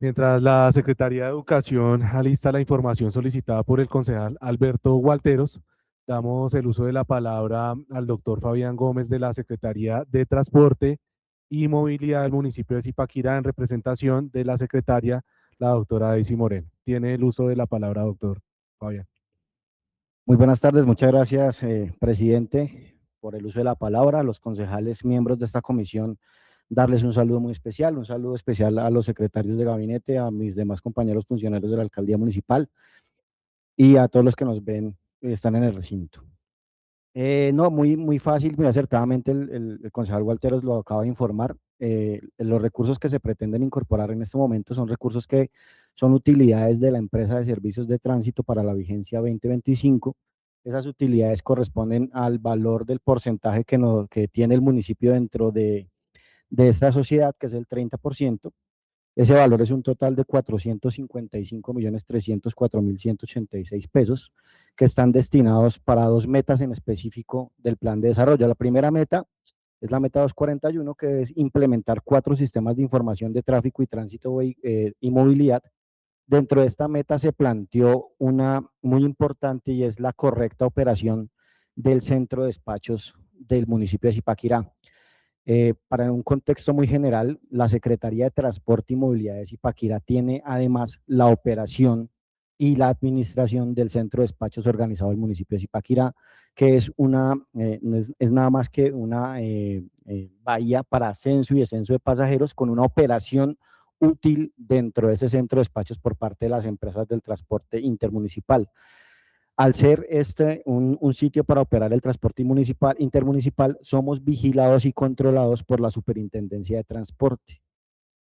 Mientras la Secretaría de Educación alista la información solicitada por el concejal Alberto Walteros, damos el uso de la palabra al doctor Fabián Gómez de la Secretaría de Transporte y Movilidad del municipio de Zipaquirá en representación de la secretaria, la doctora Daisy Moreno. Tiene el uso de la palabra, doctor Fabián. Muy buenas tardes, muchas gracias, presidente, por el uso de la palabra. A los concejales, miembros de esta comisión, darles un saludo muy especial, un saludo especial a los secretarios de gabinete, a mis demás compañeros funcionarios de la alcaldía municipal y a todos los que nos ven y están en el recinto. No, muy fácil, muy acertadamente el concejal Walteros lo acaba de informar. Los recursos que se pretenden incorporar en este momento son recursos que son utilidades de la empresa de servicios de tránsito para la vigencia 2025. Esas utilidades corresponden al valor del porcentaje que tiene el municipio dentro de esta sociedad, que es el 30%. Ese valor es un total de 455.304.186 pesos que están destinados para dos metas en específico del plan de desarrollo. La primera meta es la meta 241, que es implementar 4 sistemas de información de tráfico y tránsito y movilidad. Dentro de esta meta se planteó una muy importante y es la correcta operación del centro de despachos del municipio de Zipaquirá. Para un contexto muy general, la Secretaría de Transporte y Movilidad de Zipaquirá tiene además la operación y la administración del centro de despachos organizado del municipio de Zipaquirá, que es es nada más que una bahía para ascenso y descenso de pasajeros con una operación útil dentro de ese centro de despachos por parte de las empresas del transporte intermunicipal. Al ser un sitio para operar el transporte intermunicipal, somos vigilados y controlados por la Superintendencia de Transporte.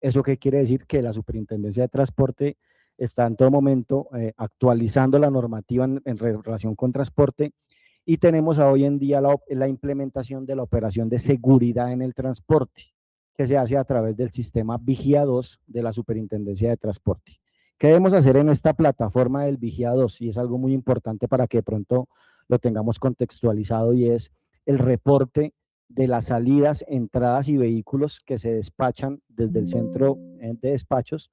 ¿Eso qué quiere decir? Que la Superintendencia de Transporte está en todo momento actualizando la normativa en relación con transporte, y tenemos hoy en día la implementación de la operación de seguridad en el transporte, que se hace a través del sistema Vigía 2 de la Superintendencia de Transporte. ¿Qué debemos hacer en esta plataforma del Vigía 2? Y es algo muy importante para que de pronto lo tengamos contextualizado, y es el reporte de las salidas, entradas y vehículos que se despachan desde el centro de despachos,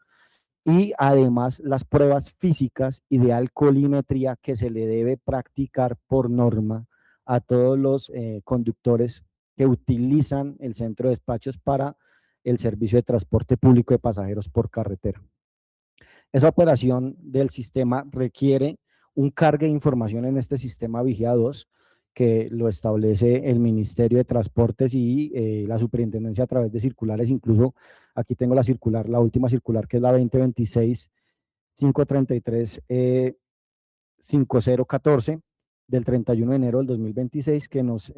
y además las pruebas físicas y de alcoholimetría que se le debe practicar por norma a todos los conductores que utilizan el centro de despachos para el servicio de transporte público de pasajeros por carretera. Esa operación del sistema requiere un cargue de información en este sistema Vigía 2, que lo establece el Ministerio de Transportes y la Superintendencia a través de circulares. Incluso aquí tengo la circular, la última circular, que es la 2026-533 5014 del 31 de enero del 2026, que nos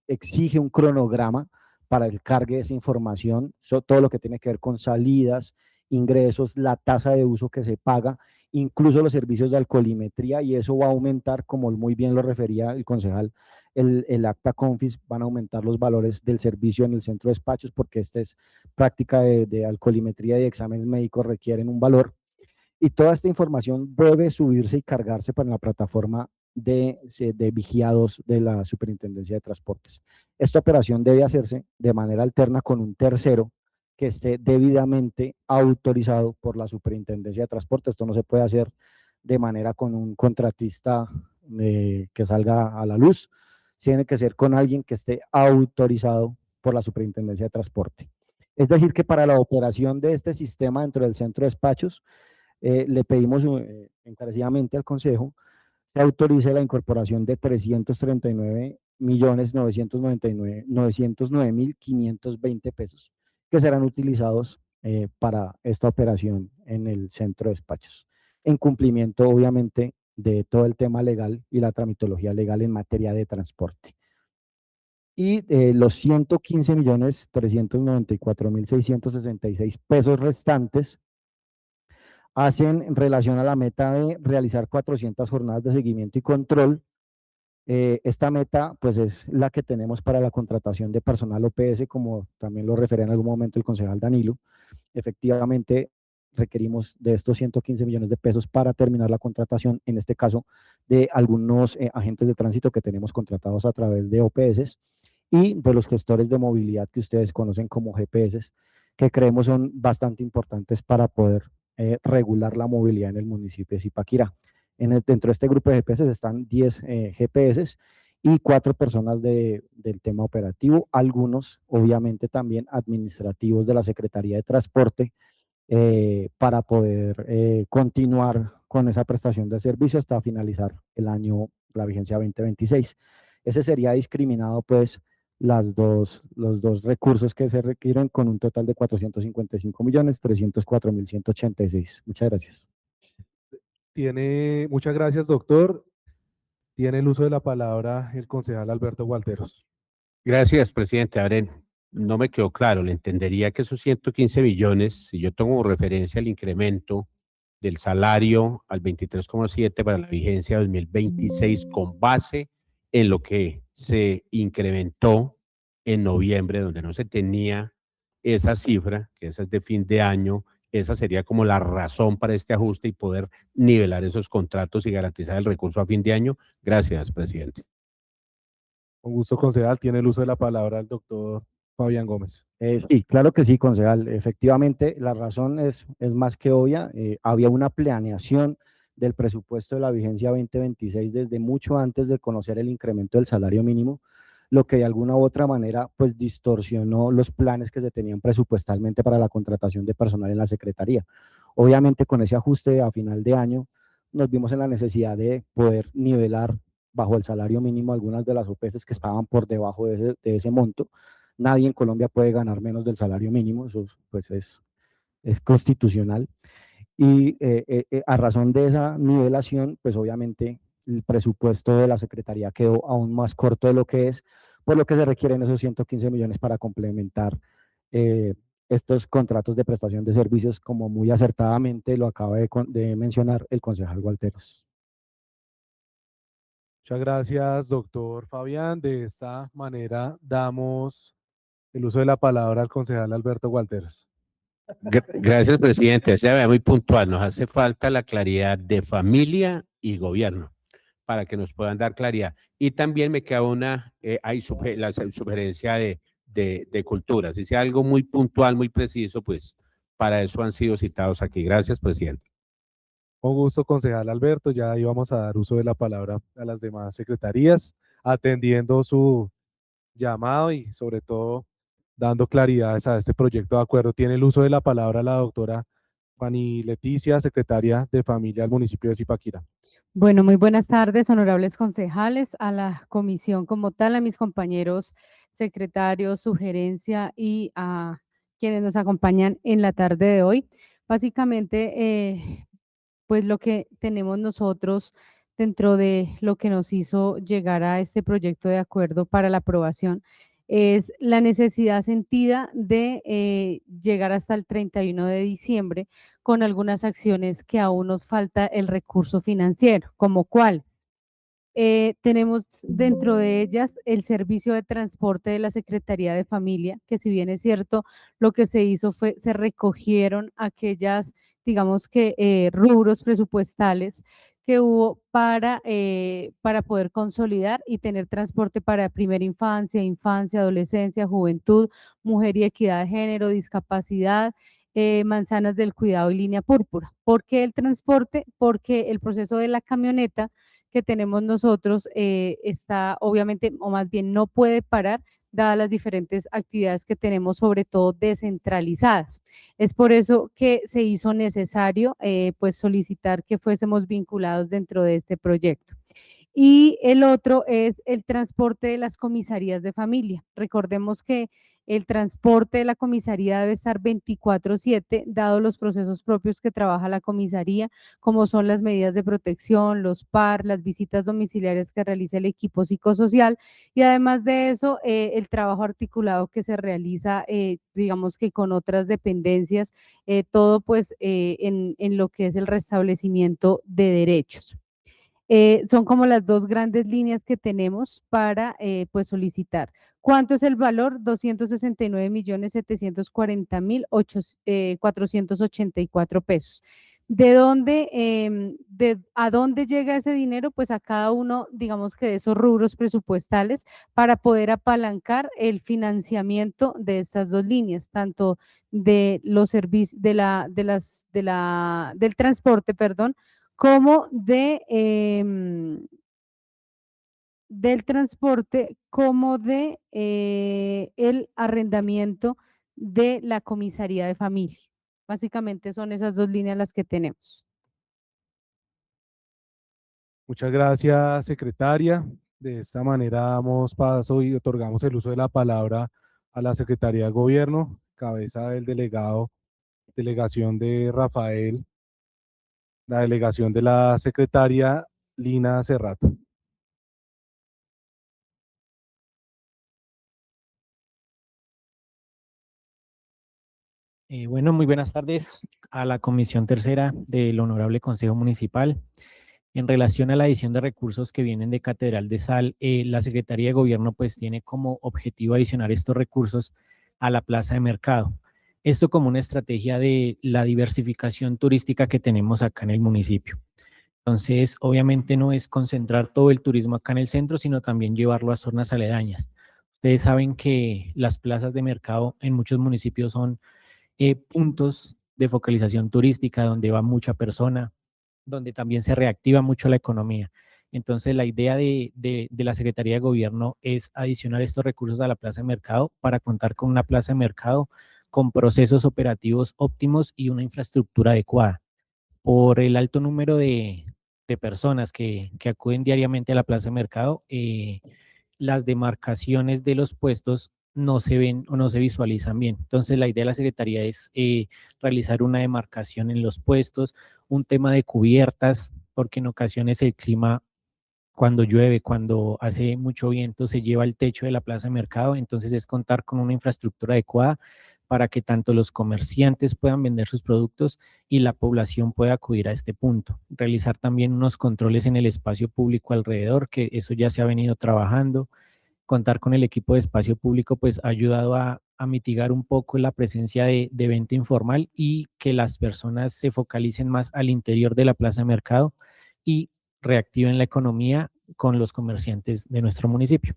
exige un cronograma para el cargue de esa información, todo lo que tiene que ver con salidas, ingresos, la tasa de uso que se paga, incluso los servicios de alcoholimetría, y eso va a aumentar, como muy bien lo refería el concejal, el acta confis, van a aumentar los valores del servicio en el centro de despachos, porque esta es práctica de alcoholimetría y exámenes médicos requieren un valor, y toda esta información debe subirse y cargarse para la plataforma de vigiados de la Superintendencia de Transportes. Esta operación debe hacerse de manera alterna con un tercero que esté debidamente autorizado por la Superintendencia de Transportes. Esto no se puede hacer de manera con un contratista que salga a la luz, tiene que ser con alguien que esté autorizado por la Superintendencia de Transporte. Es decir, que para la operación de este sistema dentro del centro de despachos, le pedimos encarecidamente al Consejo se autorice la incorporación de 339.909.520 pesos, que serán utilizados para esta operación en el centro de despachos, en cumplimiento obviamente de todo el tema legal y la tramitología legal en materia de transporte. Y los 115.394.666 pesos restantes hacen en relación a la meta de realizar 400 jornadas de seguimiento y control. Esta meta pues es la que tenemos para la contratación de personal OPS, como también lo refería en algún momento el concejal Danilo. Efectivamente requerimos de estos 115 millones de pesos para terminar la contratación, en este caso de algunos agentes de tránsito que tenemos contratados a través de OPS, y de los gestores de movilidad que ustedes conocen como GPS, que creemos son bastante importantes para poder regular la movilidad en el municipio de Zipaquirá. Dentro de este grupo de GPS están 10 GPS y 4 personas del tema operativo, algunos obviamente también administrativos de la Secretaría de Transporte, para poder continuar con esa prestación de servicio hasta finalizar el año, la vigencia 2026. Ese sería discriminado pues los dos recursos que se requieren, con un total de 455.304.186. Muchas gracias. Muchas gracias, doctor. Tiene el uso de la palabra el concejal Alberto Gualteros. Gracias, presidente. A ver, no me quedó claro. Le entendería que esos 115 millones, si yo tomo referencia al incremento del salario al 23,7 para la vigencia 2026 con base en lo que se incrementó en noviembre, donde no se tenía esa cifra, que esa es de fin de año, esa sería como la razón para este ajuste y poder nivelar esos contratos y garantizar el recurso a fin de año. Gracias, presidente. Con gusto, concejal. Tiene el uso de la palabra el doctor Fabián Gómez. Sí, claro que sí, concejal. Efectivamente, la razón es más que obvia. Había una planeación del presupuesto de la vigencia 2026 desde mucho antes de conocer el incremento del salario mínimo, lo que de alguna u otra manera pues distorsionó los planes que se tenían presupuestalmente para la contratación de personal en la Secretaría. Obviamente con ese ajuste a final de año nos vimos en la necesidad de poder nivelar bajo el salario mínimo algunas de las OPS que estaban por debajo de ese monto. Nadie en Colombia puede ganar menos del salario mínimo, eso pues es constitucional. Y a razón de esa nivelación, pues obviamente el presupuesto de la Secretaría quedó aún más corto de lo que es, por lo que se requieren esos 115 millones para complementar estos contratos de prestación de servicios, como muy acertadamente lo acaba de mencionar el concejal Gualteros. Muchas gracias, doctor Fabián. De esta manera damos el uso de la palabra al concejal Alberto Gualteros. Gracias, presidente. Sea muy puntual. Nos hace falta la claridad de familia y gobierno para que nos puedan dar claridad. Y también me queda la sugerencia de cultura. Si sea algo muy puntual, muy preciso, pues para eso han sido citados aquí. Gracias, presidente. Con gusto, concejal Alberto. Ya íbamos a dar uso de la palabra a las demás secretarías, atendiendo su llamado y sobre todo dando claridades a este proyecto de acuerdo. Tiene el uso de la palabra la doctora Fanny Leticia, secretaria de Familia del municipio de Zipaquirá. Bueno, muy buenas tardes, honorables concejales, a la comisión como tal, a mis compañeros secretarios, sugerencia y a quienes nos acompañan en la tarde de hoy. Básicamente, pues lo que tenemos nosotros dentro de lo que nos hizo llegar a este proyecto de acuerdo para la aprobación es la necesidad sentida de llegar hasta el 31 de diciembre con algunas acciones que aún nos falta el recurso financiero, como cuál. Tenemos dentro de ellas el servicio de transporte de la Secretaría de Familia, que si bien es cierto, lo que se hizo fue, se recogieron aquellas, digamos que rubros presupuestales que hubo para poder consolidar y tener transporte para primera infancia, infancia, adolescencia, juventud, mujer y equidad de género, discapacidad, manzanas del cuidado y línea púrpura. ¿Por qué el transporte? Porque el proceso de la camioneta que tenemos nosotros está obviamente, o más bien no puede parar, dadas las diferentes actividades que tenemos, sobre todo descentralizadas. Es por eso que se hizo necesario pues solicitar que fuésemos vinculados dentro de este proyecto. Y el otro es el transporte de las comisarías de familia. Recordemos que el transporte de la comisaría debe estar 24/7, dado los procesos propios que trabaja la comisaría, como son las medidas de protección, los PAR, las visitas domiciliarias que realiza el equipo psicosocial y además de eso, el trabajo articulado que se realiza, digamos que con otras dependencias, todo pues en lo que es el restablecimiento de derechos. Son como las dos grandes líneas que tenemos para pues solicitar. ¿Cuánto es el valor? 269.740.484 pesos. ¿De dónde, a dónde llega ese dinero? Pues a cada uno, digamos que de esos rubros presupuestales para poder apalancar el financiamiento de estas dos líneas, tanto de los servicios, del transporte, perdón, como del transporte, como de el arrendamiento de la comisaría de familia. Básicamente son esas dos líneas las que tenemos. Muchas gracias, secretaria. De esta manera damos paso y otorgamos el uso de la palabra a la Secretaría de Gobierno, cabeza del delegación de Rafael, la delegación de la secretaria Lina Cerrato. Bueno, muy buenas tardes a la Comisión Tercera del Honorable Consejo Municipal. En relación a la adición de recursos que vienen de Catedral de Sal, la Secretaría de Gobierno pues tiene como objetivo adicionar estos recursos a la plaza de mercado. Esto como una estrategia de la diversificación turística que tenemos acá en el municipio. Entonces, obviamente no es concentrar todo el turismo acá en el centro, sino también llevarlo a zonas aledañas. Ustedes saben que las plazas de mercado en muchos municipios son puntos de focalización turística donde va mucha persona, donde también se reactiva mucho la economía. Entonces, la idea de la Secretaría de Gobierno es adicionar estos recursos a la plaza de mercado para contar con una plaza de mercado con procesos operativos óptimos y una infraestructura adecuada. Por el alto número de personas que acuden diariamente a la plaza de mercado, las demarcaciones de los puestos no se ven o no se visualizan bien. Entonces, la idea de la Secretaría es realizar una demarcación en los puestos, un tema de cubiertas, porque en ocasiones el clima, cuando llueve, cuando hace mucho viento, se lleva el techo de la plaza de mercado. Entonces, es contar con una infraestructura adecuada para que tanto los comerciantes puedan vender sus productos y la población pueda acudir a este punto. Realizar también unos controles en el espacio público alrededor, que eso ya se ha venido trabajando. Contar con el equipo de espacio público pues ha ayudado a mitigar un poco la presencia de venta informal y que las personas se focalicen más al interior de la plaza de mercado y reactiven la economía con los comerciantes de nuestro municipio.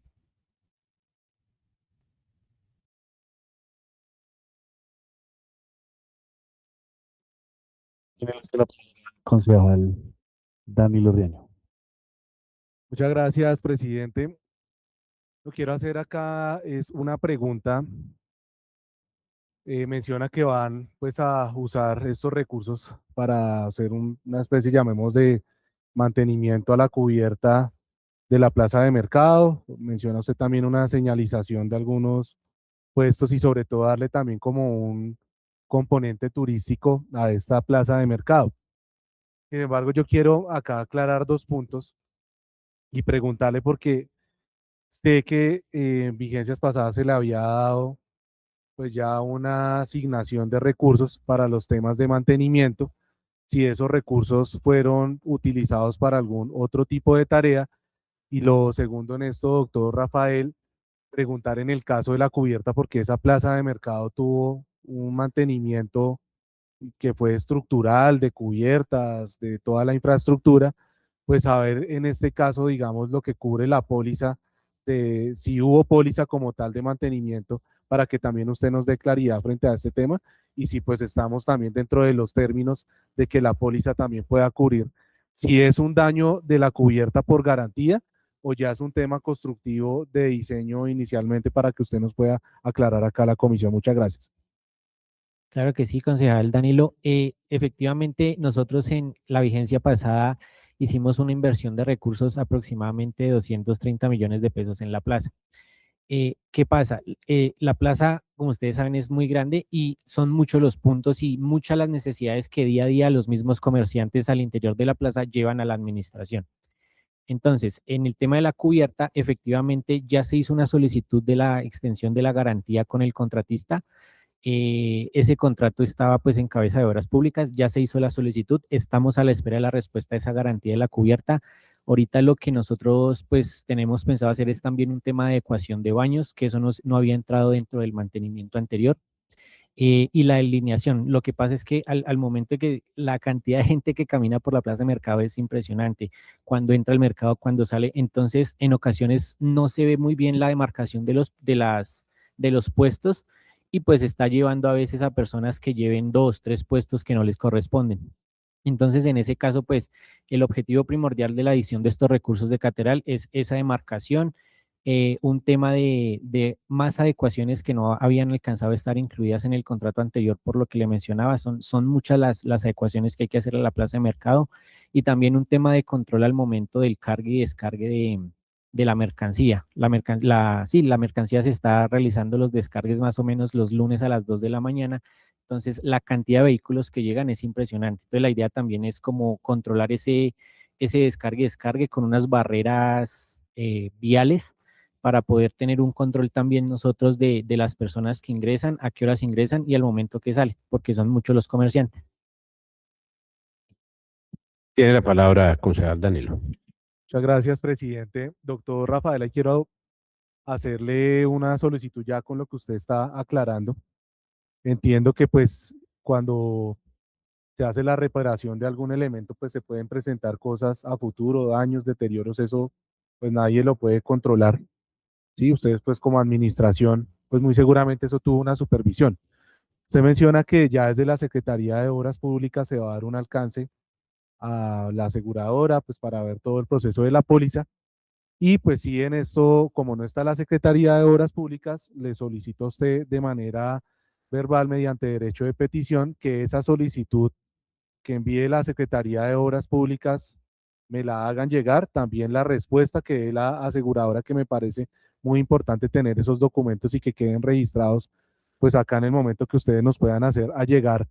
Concejal Danilo Riaño. Muchas gracias, presidente. Lo que quiero hacer acá es una pregunta. Menciona que van pues a usar estos recursos para hacer una especie, llamemos, de mantenimiento a la cubierta de la plaza de mercado. Menciona usted también una señalización de algunos puestos y sobre todo darle también como un componente turístico a esta plaza de mercado. Sin embargo, yo quiero acá aclarar dos puntos y preguntarle porque sé que en vigencias pasadas se le había dado pues ya una asignación de recursos para los temas de mantenimiento, si esos recursos fueron utilizados para algún otro tipo de tarea. Y lo segundo en esto, doctor Rafael, preguntar en el caso de la cubierta, porque esa plaza de mercado tuvo un mantenimiento que fue estructural, de cubiertas, de toda la infraestructura, pues a ver en este caso, digamos, lo que cubre la póliza, de si hubo póliza como tal de mantenimiento, para que también usted nos dé claridad frente a este tema y si pues estamos también dentro de los términos de que la póliza también pueda cubrir si es un daño de la cubierta por garantía o ya es un tema constructivo de diseño inicialmente para que usted nos pueda aclarar acá a la comisión. Muchas gracias. Claro que sí, concejal Danilo. Efectivamente, nosotros en la vigencia pasada hicimos una inversión de recursos aproximadamente de 230 millones de pesos en la plaza. ¿Qué pasa? La plaza, como ustedes saben, es muy grande y son muchos los puntos y muchas las necesidades que día a día los mismos comerciantes al interior de la plaza llevan a la administración. Entonces, en el tema de la cubierta, efectivamente ya se hizo una solicitud de la extensión de la garantía con el contratista. Ese contrato estaba pues en cabeza de obras públicas, ya se hizo la solicitud, estamos a la espera de la respuesta de esa garantía de la cubierta. Ahorita lo que nosotros pues tenemos pensado hacer es también un tema de adecuación de baños, que eso no había entrado dentro del mantenimiento anterior. Y la alineación, lo que pasa es que al momento que la cantidad de gente que camina por la plaza de mercado es impresionante, cuando entra al mercado, cuando sale, entonces en ocasiones no se ve muy bien la demarcación de los puestos y pues está llevando a veces a personas que lleven 2, 3 puestos que no les corresponden. Entonces, en ese caso, pues el objetivo primordial de la adición de estos recursos de Catedral es esa demarcación, un tema de más adecuaciones que no habían alcanzado a estar incluidas en el contrato anterior, por lo que le mencionaba, son muchas las adecuaciones que hay que hacer a la plaza de mercado y también un tema de control al momento del cargue y descargue de la mercancía. La mercancía se está realizando los descargues más o menos los lunes a las 2 de la mañana, entonces la cantidad de vehículos que llegan es impresionante. Entonces la idea también es como controlar ese descargue con unas barreras viales para poder tener un control también nosotros de las personas que ingresan, a qué horas ingresan y al momento que salen, porque son muchos los comerciantes. Tiene la palabra, concejal Danilo. Muchas gracias, presidente. Doctor Rafael, ahí quiero hacerle una solicitud ya con lo que usted está aclarando. Entiendo que pues cuando se hace la reparación de algún elemento, pues se pueden presentar cosas a futuro, daños, deterioros, eso pues nadie lo puede controlar. Sí, ustedes pues como administración, pues muy seguramente eso tuvo una supervisión. Usted menciona que ya desde la Secretaría de Obras Públicas se va a dar un alcance a la aseguradora, pues para ver todo el proceso de la póliza. Y pues sí, en esto, como no está la Secretaría de Obras Públicas, le solicito a usted de manera verbal, mediante derecho de petición, que esa solicitud que envíe la Secretaría de Obras Públicas me la hagan llegar. También la respuesta que dé la aseguradora, que me parece muy importante tener esos documentos y que queden registrados, pues acá en el momento que ustedes nos puedan hacer a llegar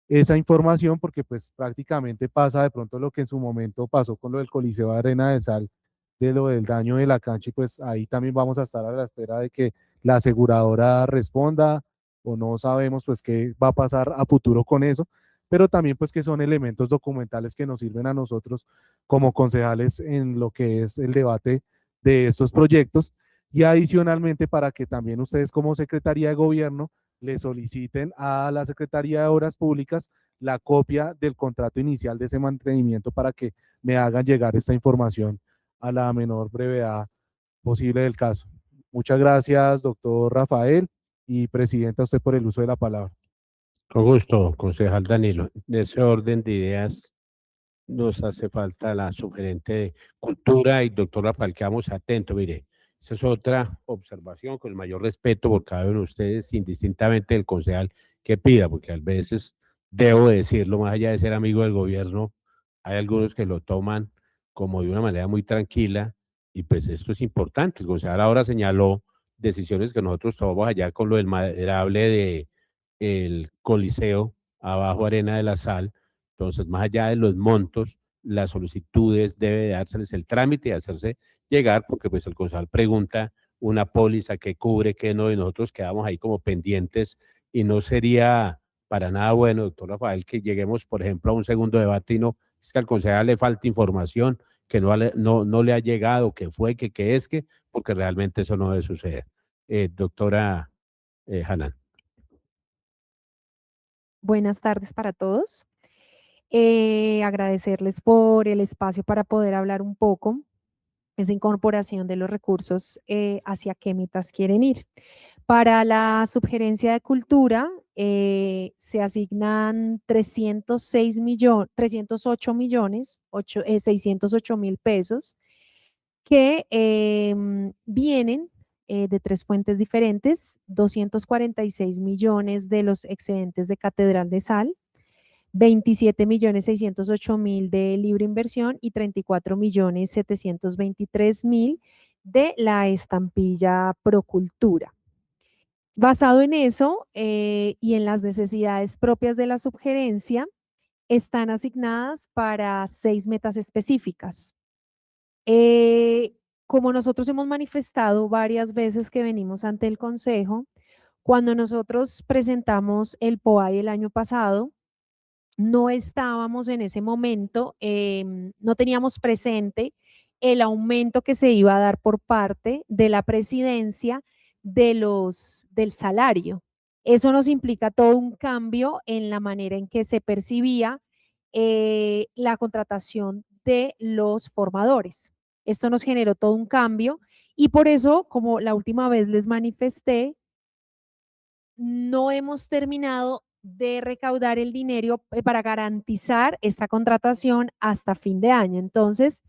esa información, porque pues prácticamente pasa de pronto lo que en su momento pasó con lo del Coliseo de Arena de Sal, de lo del daño de la cancha, y pues ahí también vamos a estar a la espera de que la aseguradora responda, o no sabemos pues qué va a pasar a futuro con eso, pero también pues que son elementos documentales que nos sirven a nosotros como concejales en lo que es el debate de estos proyectos, y adicionalmente para que también ustedes como Secretaría de Gobierno le soliciten a la Secretaría de Obras Públicas la copia del contrato inicial de ese mantenimiento para que me hagan llegar esta información a la menor brevedad posible del caso. Muchas gracias, doctor Rafael, y presidenta, a usted por el uso de la palabra. Con gusto, concejal Danilo. De ese orden de ideas nos hace falta la sugerente de Cultura y doctor Rafael, quedamos atentos. Mire, esa es otra observación con el mayor respeto por cada uno de ustedes, indistintamente del concejal que pida, porque a veces, debo decirlo, más allá de ser amigo del gobierno, hay algunos que lo toman como de una manera muy tranquila, y pues esto es importante. El concejal ahora señaló decisiones que nosotros tomamos allá con lo del maderable de el Coliseo, abajo Arena de la Sal. Entonces, más allá de los montos, las solicitudes debe dárseles el trámite y hacerse llegar, porque pues el concejal pregunta una póliza que cubre, que no, y nosotros quedamos ahí como pendientes, y no sería para nada bueno, doctor Rafael, que lleguemos, por ejemplo, a un segundo debate y no, es que al concejal le falta información, que no le ha llegado, que fue, que es que, porque realmente eso no debe suceder. Doctora Hanan. Buenas tardes para todos. Agradecerles por el espacio para poder hablar un poco esa incorporación de los recursos, hacia qué metas quieren ir. Para la subgerencia de cultura se asignan 308 millones, 608 mil pesos, que vienen de tres fuentes diferentes: 246 millones de los excedentes de Catedral de Sal, 27.608.000 de libre inversión y 34.723.000 de la estampilla Procultura. Basado en eso y en las necesidades propias de la subgerencia, están asignadas para 6 metas específicas. Como nosotros hemos manifestado varias veces que venimos ante el Consejo, cuando nosotros presentamos el POAI el año pasado, no estábamos en ese momento, no teníamos presente el aumento que se iba a dar por parte de la presidencia del salario. Eso nos implica todo un cambio en la manera en que se percibía la contratación de los formadores. Esto nos generó todo un cambio, y por eso, como la última vez les manifesté, no hemos terminado de recaudar el dinero para garantizar esta contratación hasta fin de año. Entonces,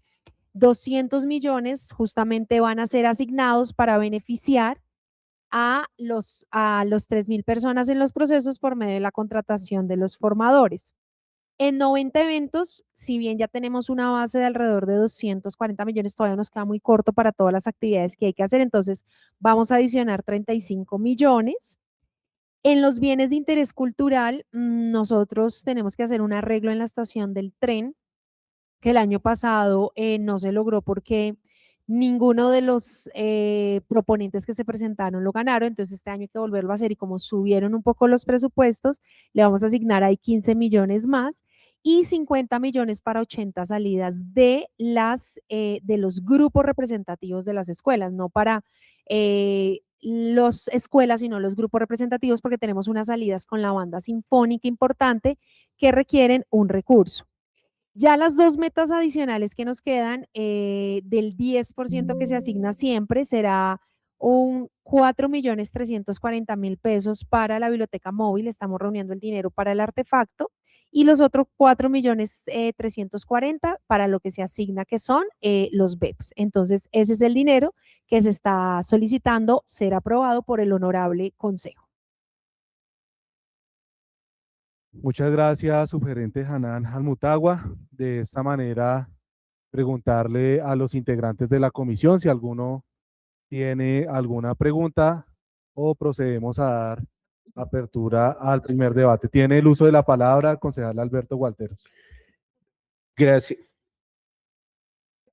200 millones justamente van a ser asignados para beneficiar a los 3.000 personas en los procesos por medio de la contratación de los formadores. En 90 eventos, si bien ya tenemos una base de alrededor de 240 millones, todavía nos queda muy corto para todas las actividades que hay que hacer. Entonces, vamos a adicionar 35 millones. En los bienes de interés cultural, nosotros tenemos que hacer un arreglo en la estación del tren, que el año pasado no se logró porque Ninguno de los proponentes que se presentaron lo ganaron, entonces este año hay que volverlo a hacer y como subieron un poco los presupuestos, le vamos a asignar ahí 15 millones más y 50 millones para 80 salidas de los grupos representativos de las escuelas, no para las escuelas, sino los grupos representativos, porque tenemos unas salidas con la banda sinfónica importante que requieren un recurso. Ya las dos metas adicionales que nos quedan, del 10% que se asigna siempre, será un 4.340.000 pesos para la biblioteca móvil. Estamos reuniendo el dinero para el artefacto y los otros 4.340.000 para lo que se asigna, que son los BEPS. Entonces, ese es el dinero que se está solicitando ser aprobado por el honorable consejo. Muchas gracias, subgerente Hanan Almutagua. De esta manera, preguntarle a los integrantes de la comisión si alguno tiene alguna pregunta o procedemos a dar apertura al primer debate. Tiene el uso de la palabra el concejal Alberto Gualteros. Gracias.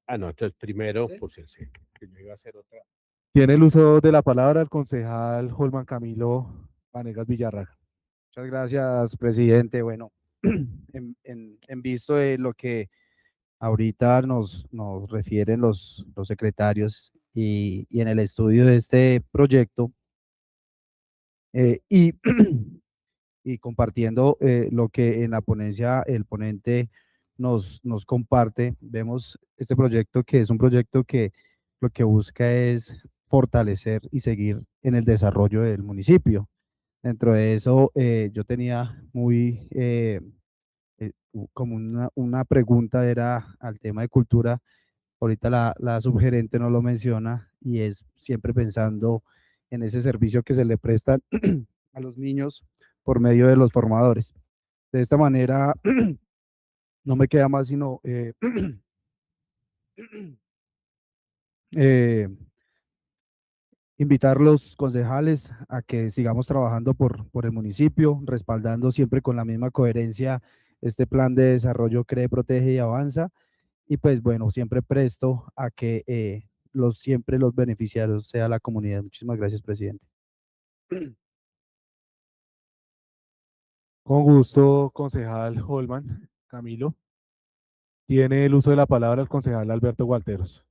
No, entonces primero, por si que yo iba a hacer otra. Tiene el uso de la palabra el concejal Holman Camilo Vanegas Villarraga. Muchas gracias, presidente. Bueno, en visto de lo que ahorita nos refieren los secretarios y en el estudio de este proyecto y compartiendo lo que en la ponencia el ponente nos comparte, vemos este proyecto que es un proyecto que lo que busca es fortalecer y seguir en el desarrollo del municipio. Dentro de eso, yo tenía muy como una pregunta era al tema de cultura. Ahorita la subgerente no lo menciona y es siempre pensando en ese servicio que se le presta a los niños por medio de los formadores. De esta manera, no me queda más sino invitar a los concejales a que sigamos trabajando por el municipio, respaldando siempre con la misma coherencia este plan de desarrollo Cree, Protege y Avanza. Y pues bueno, siempre presto a que siempre los beneficiarios sea la comunidad. Muchísimas gracias, presidente. Con gusto, concejal Holman Camilo. Tiene el uso de la palabra el concejal Alberto Gualteros.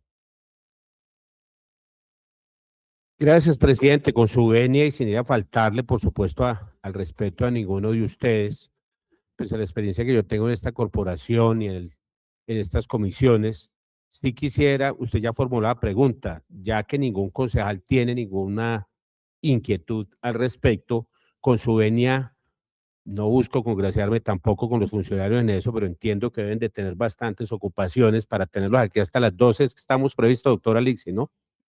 Gracias, presidente. Con su venia y sin ir a faltarle, por supuesto, al respeto a ninguno de ustedes, pues a la experiencia que yo tengo en esta corporación y en estas comisiones, sí quisiera, usted ya formuló la pregunta, ya que ningún concejal tiene ninguna inquietud al respecto, con su venia, no busco congraciarme tampoco con los funcionarios en eso, pero entiendo que deben de tener bastantes ocupaciones para tenerlos aquí hasta las 12 que estamos previstos, doctora Lixi, ¿no?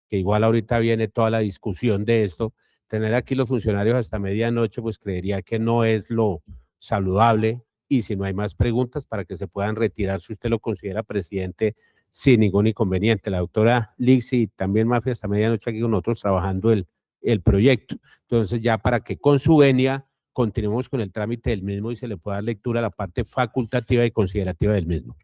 Que igual ahorita viene toda la discusión de esto. Tener aquí los funcionarios hasta medianoche, pues creería que no es lo saludable, y si no hay más preguntas para que se puedan retirar, si usted lo considera, presidente, sin ningún inconveniente. La doctora Lixi también Mafia hasta medianoche aquí con nosotros trabajando el proyecto. Entonces ya para que con su venia continuemos con el trámite del mismo y se le pueda dar lectura a la parte facultativa y considerativa del mismo.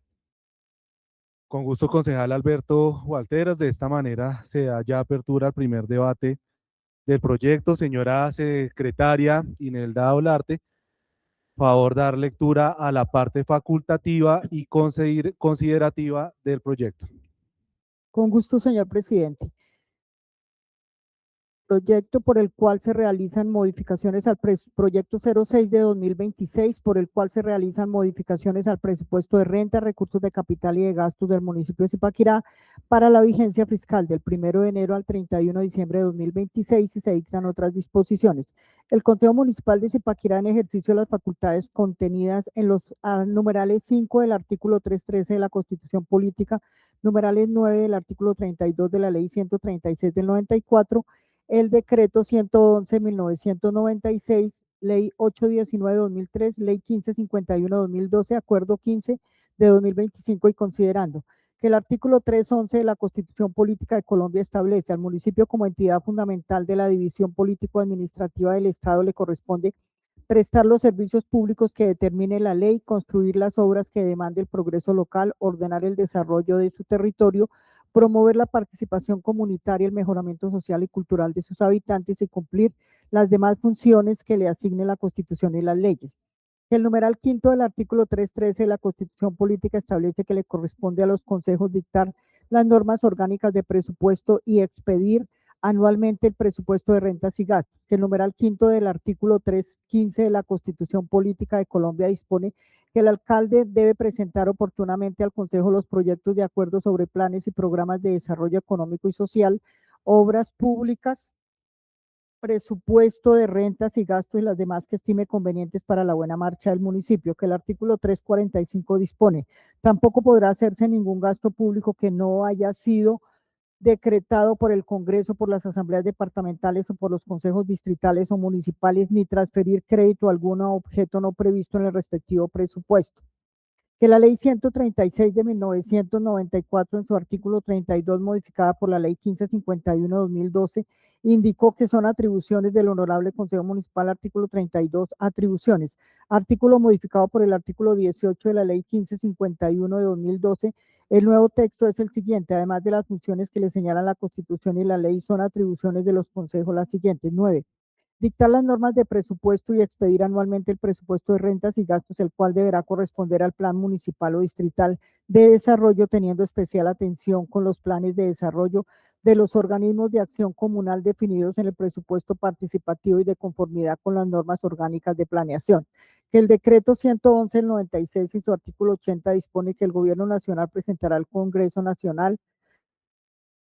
Con gusto, concejal Alberto Gualteras. De esta manera se da ya apertura al primer debate del proyecto. Señora secretaria Inelda Olarte, favor dar lectura a la parte facultativa y considerativa del proyecto. Con gusto, señor presidente. Proyecto por el cual se realizan modificaciones al proyecto 06 de 2026, por el cual se realizan modificaciones al presupuesto de renta, recursos de capital y de gastos del municipio de Zipaquirá para la vigencia fiscal del 1 de enero al 31 de diciembre de 2026 y se dictan otras disposiciones. El Consejo Municipal de Zipaquirá, en ejercicio de las facultades contenidas en los numerales 5 del artículo 313 de la Constitución Política, numerales 9 del artículo 32 de la Ley 136 del 94, el decreto 111-1996, ley 819-2003, ley 1551-2012, acuerdo 15 de 2025 y considerando que el artículo 311 de la Constitución Política de Colombia establece al municipio como entidad fundamental de la división político-administrativa del Estado le corresponde prestar los servicios públicos que determine la ley, construir las obras que demande el progreso local, ordenar el desarrollo de su territorio, promover la participación comunitaria, el mejoramiento social y cultural de sus habitantes y cumplir las demás funciones que le asigne la Constitución y las leyes. El numeral quinto del artículo 313 de la Constitución Política establece que le corresponde a los consejos dictar las normas orgánicas de presupuesto y expedir anualmente el presupuesto de rentas y gastos. El numeral quinto del artículo 315 de la Constitución Política de Colombia dispone que el alcalde debe presentar oportunamente al Consejo los proyectos de acuerdo sobre planes y programas de desarrollo económico y social, obras públicas, presupuesto de rentas y gastos y las demás que estime convenientes para la buena marcha del municipio, que el artículo 345 dispone. Tampoco podrá hacerse ningún gasto público que no haya sido decretado por el Congreso, por las asambleas departamentales o por los consejos distritales o municipales, ni transferir crédito alguno a objeto no previsto en el respectivo presupuesto. Que la ley 136 de 1994 en su artículo 32 modificada por la ley 1551 de 2012 indicó que son atribuciones del Honorable Consejo Municipal, artículo 32, atribuciones. Artículo modificado por el artículo 18 de la ley 1551 de 2012. El nuevo texto es el siguiente: además de las funciones que le señalan la Constitución y la ley, son atribuciones de los consejos las siguientes. 9. Dictar las normas de presupuesto y expedir anualmente el presupuesto de rentas y gastos, el cual deberá corresponder al plan municipal o distrital de desarrollo, teniendo especial atención con los planes de desarrollo de los organismos de acción comunal definidos en el presupuesto participativo y de conformidad con las normas orgánicas de planeación. Que el decreto 111 del 96 y su artículo 80 dispone que el Gobierno Nacional presentará al Congreso Nacional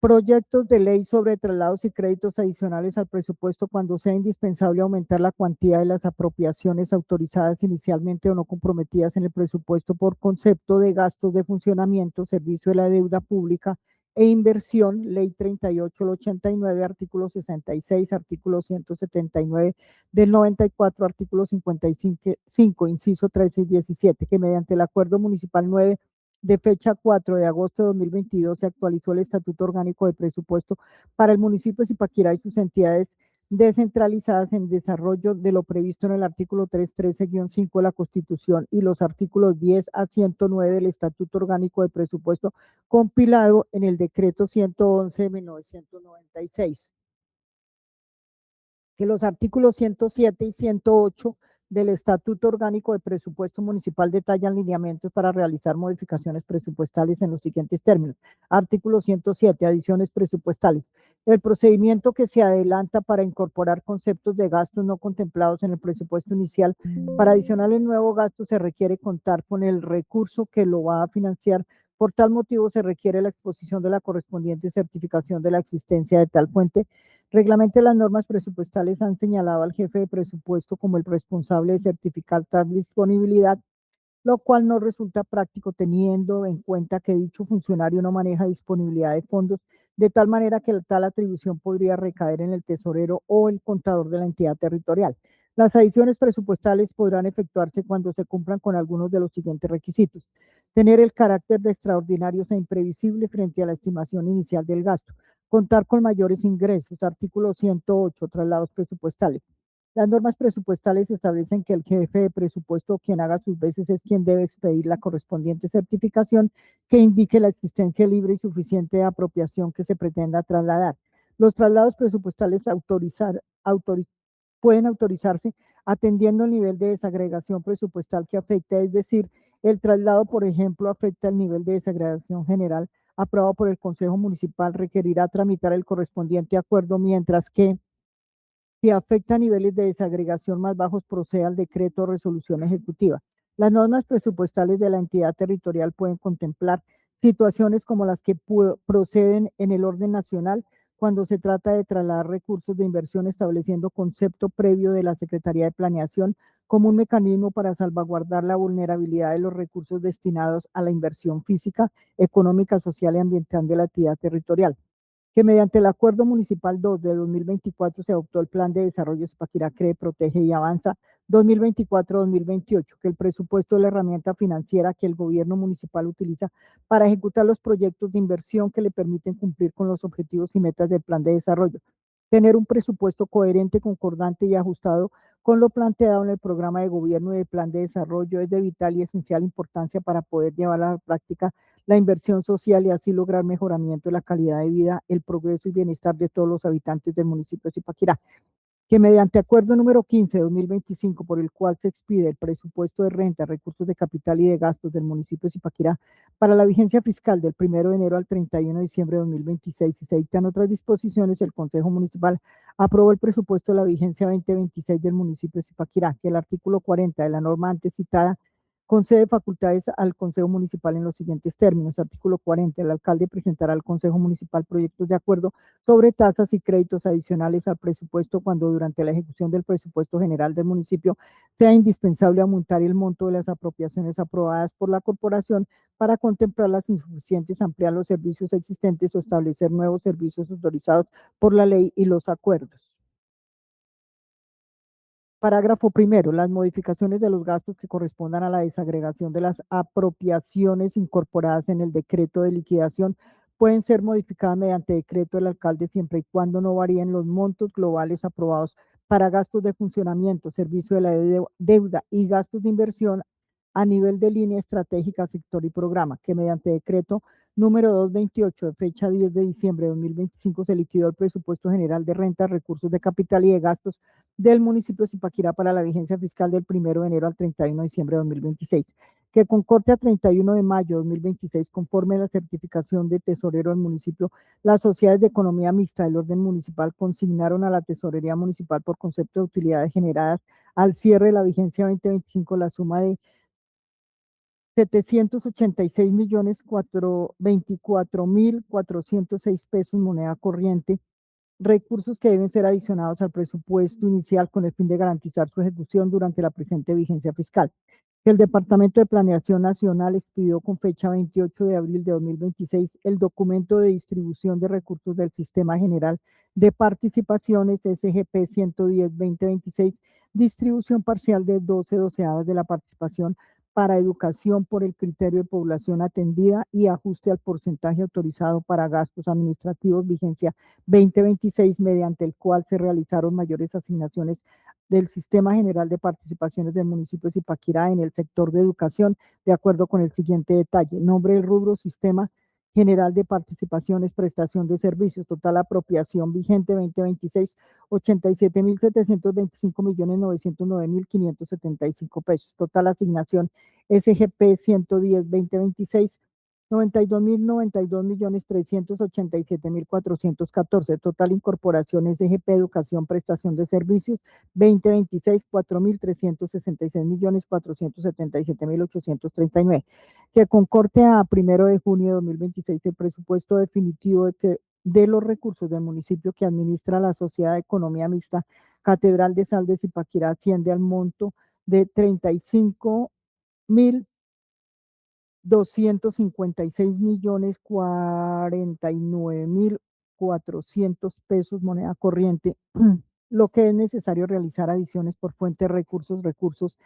proyectos de ley sobre traslados y créditos adicionales al presupuesto cuando sea indispensable aumentar la cuantía de las apropiaciones autorizadas inicialmente o no comprometidas en el presupuesto por concepto de gastos de funcionamiento, servicio de la deuda pública e inversión, ley 38 del 89, artículo 66, artículo 179 del 94, artículo 55, inciso 13 y 17, que mediante el acuerdo municipal 9 de fecha 4 de agosto de 2022 se actualizó el Estatuto Orgánico de Presupuesto para el municipio de Zipaquirá y sus entidades descentralizadas en desarrollo de lo previsto en el artículo 313-5 de la Constitución y los artículos 10 a 109 del Estatuto Orgánico de Presupuesto compilado en el decreto 111 de 1996. Que los artículos 107 y 108 del Estatuto Orgánico de Presupuesto Municipal detallan lineamientos para realizar modificaciones presupuestales en los siguientes términos. Artículo 107, adiciones presupuestales. El procedimiento que se adelanta para incorporar conceptos de gastos no contemplados en el presupuesto inicial. Para adicionar el nuevo gasto se requiere contar con el recurso que lo va a financiar. Por tal motivo se requiere la exposición de la correspondiente certificación de la existencia de tal fuente. Reglamente las normas presupuestales han señalado al jefe de presupuesto como el responsable de certificar tal disponibilidad, lo cual no resulta práctico teniendo en cuenta que dicho funcionario no maneja disponibilidad de fondos, de tal manera que tal atribución podría recaer en el tesorero o el contador de la entidad territorial. Las adiciones presupuestales podrán efectuarse cuando se cumplan con algunos de los siguientes requisitos: tener el carácter de extraordinarios e imprevisible frente a la estimación inicial del gasto, contar con mayores ingresos. Artículo 108, traslados presupuestales. Las normas presupuestales establecen que el jefe de presupuesto, quien haga sus veces, es quien debe expedir la correspondiente certificación que indique la existencia libre y suficiente de apropiación que se pretenda trasladar. Los traslados presupuestales pueden autorizarse atendiendo el nivel de desagregación presupuestal que afecta, es decir, el traslado, por ejemplo, afecta el nivel de desagregación general aprobado por el Consejo Municipal, requerirá tramitar el correspondiente acuerdo, mientras que si afecta a niveles de desagregación más bajos procede al decreto o resolución ejecutiva. Las normas presupuestales de la entidad territorial pueden contemplar situaciones como las que proceden en el orden nacional cuando se trata de trasladar recursos de inversión, estableciendo concepto previo de la Secretaría de Planeación como un mecanismo para salvaguardar la vulnerabilidad de los recursos destinados a la inversión física, económica, social y ambiental de la entidad territorial. Que mediante el Acuerdo Municipal 2 de 2024 se adoptó el Plan de Desarrollo Zipaquirá Cree, Protege y Avanza 2024-2028, que el presupuesto es la herramienta financiera que el gobierno municipal utiliza para ejecutar los proyectos de inversión que le permiten cumplir con los objetivos y metas del Plan de Desarrollo. tener un presupuesto coherente, concordante y ajustado con lo planteado en el programa de gobierno y el plan de desarrollo es de vital y esencial importancia para poder llevar a la práctica la inversión social y así lograr mejoramiento de la calidad de vida, el progreso y bienestar de todos los habitantes del municipio de Zipaquirá, que mediante acuerdo número 15 de 2025, por el cual se expide el presupuesto de renta, recursos de capital y de gastos del municipio de Zipaquirá para la vigencia fiscal del 1 de enero al 31 de diciembre de 2026 y se dictan otras disposiciones, el Consejo Municipal aprobó el presupuesto de la vigencia 2026 del municipio de Zipaquirá, que el artículo 40 de la norma antes citada concede facultades al Consejo Municipal en los siguientes términos. Artículo 40. El alcalde presentará al Consejo Municipal proyectos de acuerdo sobre tasas y créditos adicionales al presupuesto cuando durante la ejecución del presupuesto general del municipio sea indispensable aumentar el monto de las apropiaciones aprobadas por la corporación para contemplar las insuficientes, ampliar los servicios existentes o establecer nuevos servicios autorizados por la ley y los acuerdos. Parágrafo primero. Las modificaciones de los gastos que correspondan a la desagregación de las apropiaciones incorporadas en el decreto de liquidación pueden ser modificadas mediante decreto del alcalde siempre y cuando no varíen los montos globales aprobados para gastos de funcionamiento, servicio de la deuda y gastos de inversión a nivel de línea estratégica, sector y programa, que mediante decreto número 228 de fecha 10 de diciembre de 2025 se liquidó el presupuesto general de renta, recursos de capital y de gastos del municipio de Zipaquirá para la vigencia fiscal del 1 de enero al 31 de diciembre de 2026, que con corte a 31 de mayo de 2026, conforme a la certificación de tesorero del municipio, las sociedades de economía mixta del orden municipal consignaron a la tesorería municipal por concepto de utilidades generadas al cierre de la vigencia 2025 la suma de 786.024.406 pesos moneda corriente, recursos que deben ser adicionados al presupuesto inicial con el fin de garantizar su ejecución durante la presente vigencia fiscal. Que el Departamento de Planeación Nacional expidió con fecha 28 de abril de 2026 el documento de distribución de recursos del Sistema General de Participaciones SGP 110-2026, distribución parcial de 12/12 de la participación para educación por el criterio de población atendida y ajuste al porcentaje autorizado para gastos administrativos vigencia 2026, mediante el cual se realizaron mayores asignaciones del Sistema General de Participaciones del municipio de Zipaquirá en el sector de educación, de acuerdo con el siguiente detalle. Nombre del rubro: Sistema General de Participaciones, prestación de servicios, total apropiación vigente 2026, 87.725.909.575 pesos. Total asignación SGP 110-2026, 92.092.387.414. Total incorporación SGP Educación, prestación de servicios 2026, 4.366.477.839. Que con corte a 1 de junio de 2026 el presupuesto definitivo de los recursos del municipio que administra la Sociedad de Economía Mixta Catedral de Sal de Zipaquirá asciende al monto de 35.256.049.400 pesos moneda corriente, lo que es necesario realizar adiciones por fuente de recursos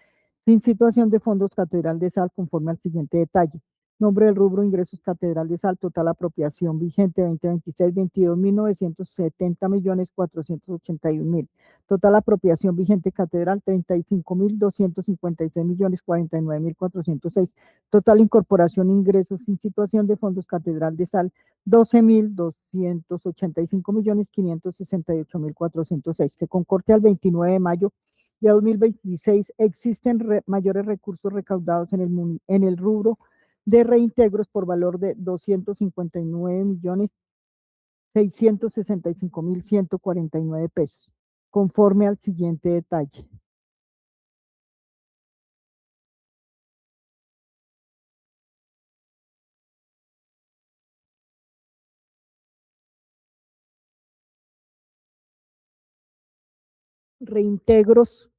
sin situación de fondos Catedral de Sal conforme al siguiente detalle. Nombre del rubro: ingresos Catedral de Sal, total apropiación vigente 2026, 22.970.481.000. Total apropiación vigente Catedral 35.256.049.406. Total incorporación ingresos sin situación de fondos Catedral de Sal 12.285.568.406. Que con corte al 29 de mayo de 2026 existen mayores recursos recaudados en el rubro de reintegros por valor de 259.665.149 pesos, conforme al siguiente detalle. Reintegros,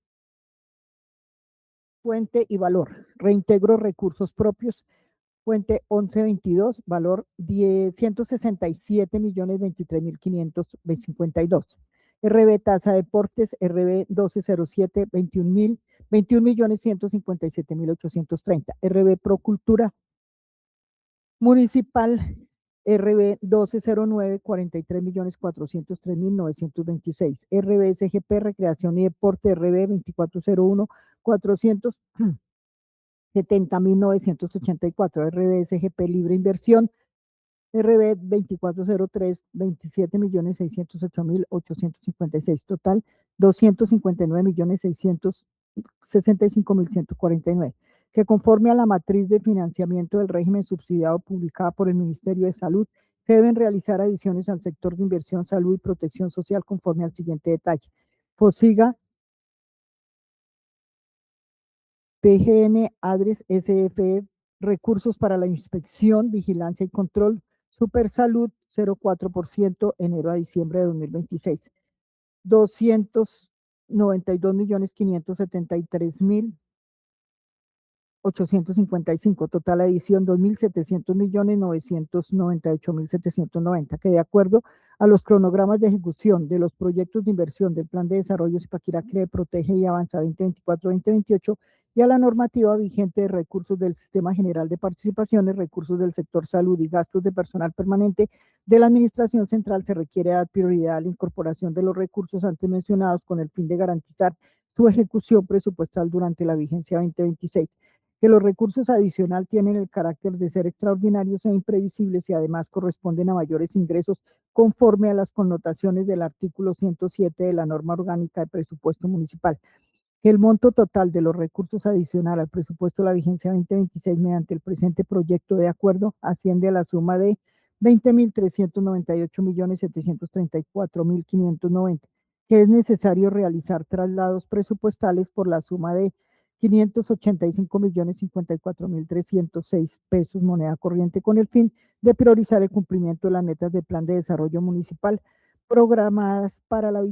fuente y valor. Reintegro recursos propios, fuente 1122, valor 167.023.552. RB Tasa Deportes, RB 1207, 21.157.830. RB Procultura Municipal RB 1209, 43.403.926. RB SGP, Recreación y Deporte, RB 2401, 470.984. RB SGP, Libre Inversión, RB 2403, 27.608.856. Total, 259.665.149. Que conforme a la matriz de financiamiento del régimen subsidiado publicada por el Ministerio de Salud, se deben realizar adiciones al sector de inversión, salud y protección social conforme al siguiente detalle. FOSIGA, PGN, ADRES, SFE, recursos para la inspección, vigilancia y control, Supersalud, 0,4%, enero a diciembre de 2026. 292.573.855, total adición 2.700.998.790, que de acuerdo a los cronogramas de ejecución de los proyectos de inversión del Plan de Desarrollo Zipaquirá CREE, Protege y Avanza 2024-2028 y a la normativa vigente de recursos del Sistema General de Participaciones, recursos del sector salud y gastos de personal permanente de la Administración Central, se requiere dar prioridad a la incorporación de los recursos antes mencionados con el fin de garantizar su ejecución presupuestal durante la vigencia 2026. Que los recursos adicionales tienen el carácter de ser extraordinarios e imprevisibles y además corresponden a mayores ingresos conforme a las connotaciones del artículo 107 de la norma orgánica de presupuesto municipal. Que el monto total de los recursos adicional al presupuesto de la vigencia 2026 mediante el presente proyecto de acuerdo asciende a la suma de 20.398.734.590, que es necesario realizar traslados presupuestales por la suma de 585.054.306 pesos moneda corriente con el fin de priorizar el cumplimiento de las metas del Plan de Desarrollo Municipal programadas para la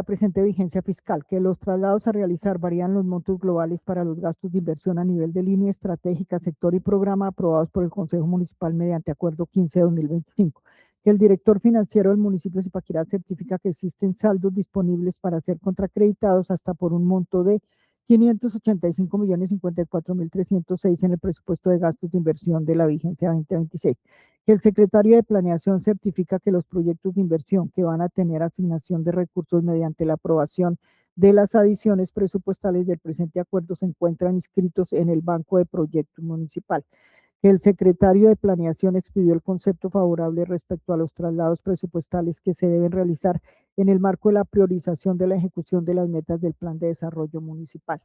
presente vigencia fiscal. Que los traslados a realizar varían los montos globales para los gastos de inversión a nivel de línea estratégica, sector y programa aprobados por el Consejo Municipal mediante acuerdo 15 de 2025. Que el director financiero del municipio de Zipaquirá certifica que existen saldos disponibles para ser contracreditados hasta por un monto de 585.054.306 en el presupuesto de gastos de inversión de la vigencia 2026. Que el secretario de Planeación certifica que los proyectos de inversión que van a tener asignación de recursos mediante la aprobación de las adiciones presupuestales del presente acuerdo se encuentran inscritos en el Banco de Proyectos Municipal. Que el secretario de Planeación expidió el concepto favorable respecto a los traslados presupuestales que se deben realizar en el marco de la priorización de la ejecución de las metas del Plan de Desarrollo Municipal.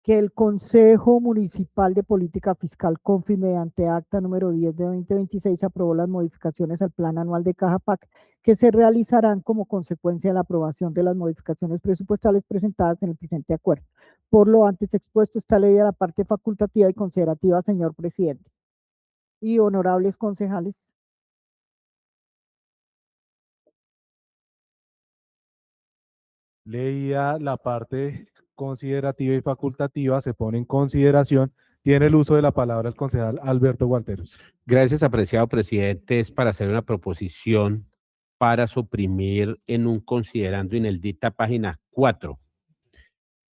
Que el Consejo Municipal de Política Fiscal CONFI mediante acta número 10 de 2026 aprobó las modificaciones al Plan Anual de Caja PAC que se realizarán como consecuencia de la aprobación de las modificaciones presupuestales presentadas en el presente acuerdo. Por lo antes expuesto, está leída la parte facultativa y considerativa, señor presidente. Y honorables concejales. Leía la parte considerativa y facultativa, se pone en consideración. Tiene el uso de la palabra el concejal Alberto Gualteros. Gracias, apreciado presidente. Es para hacer una proposición para suprimir en un considerando inédita página 4,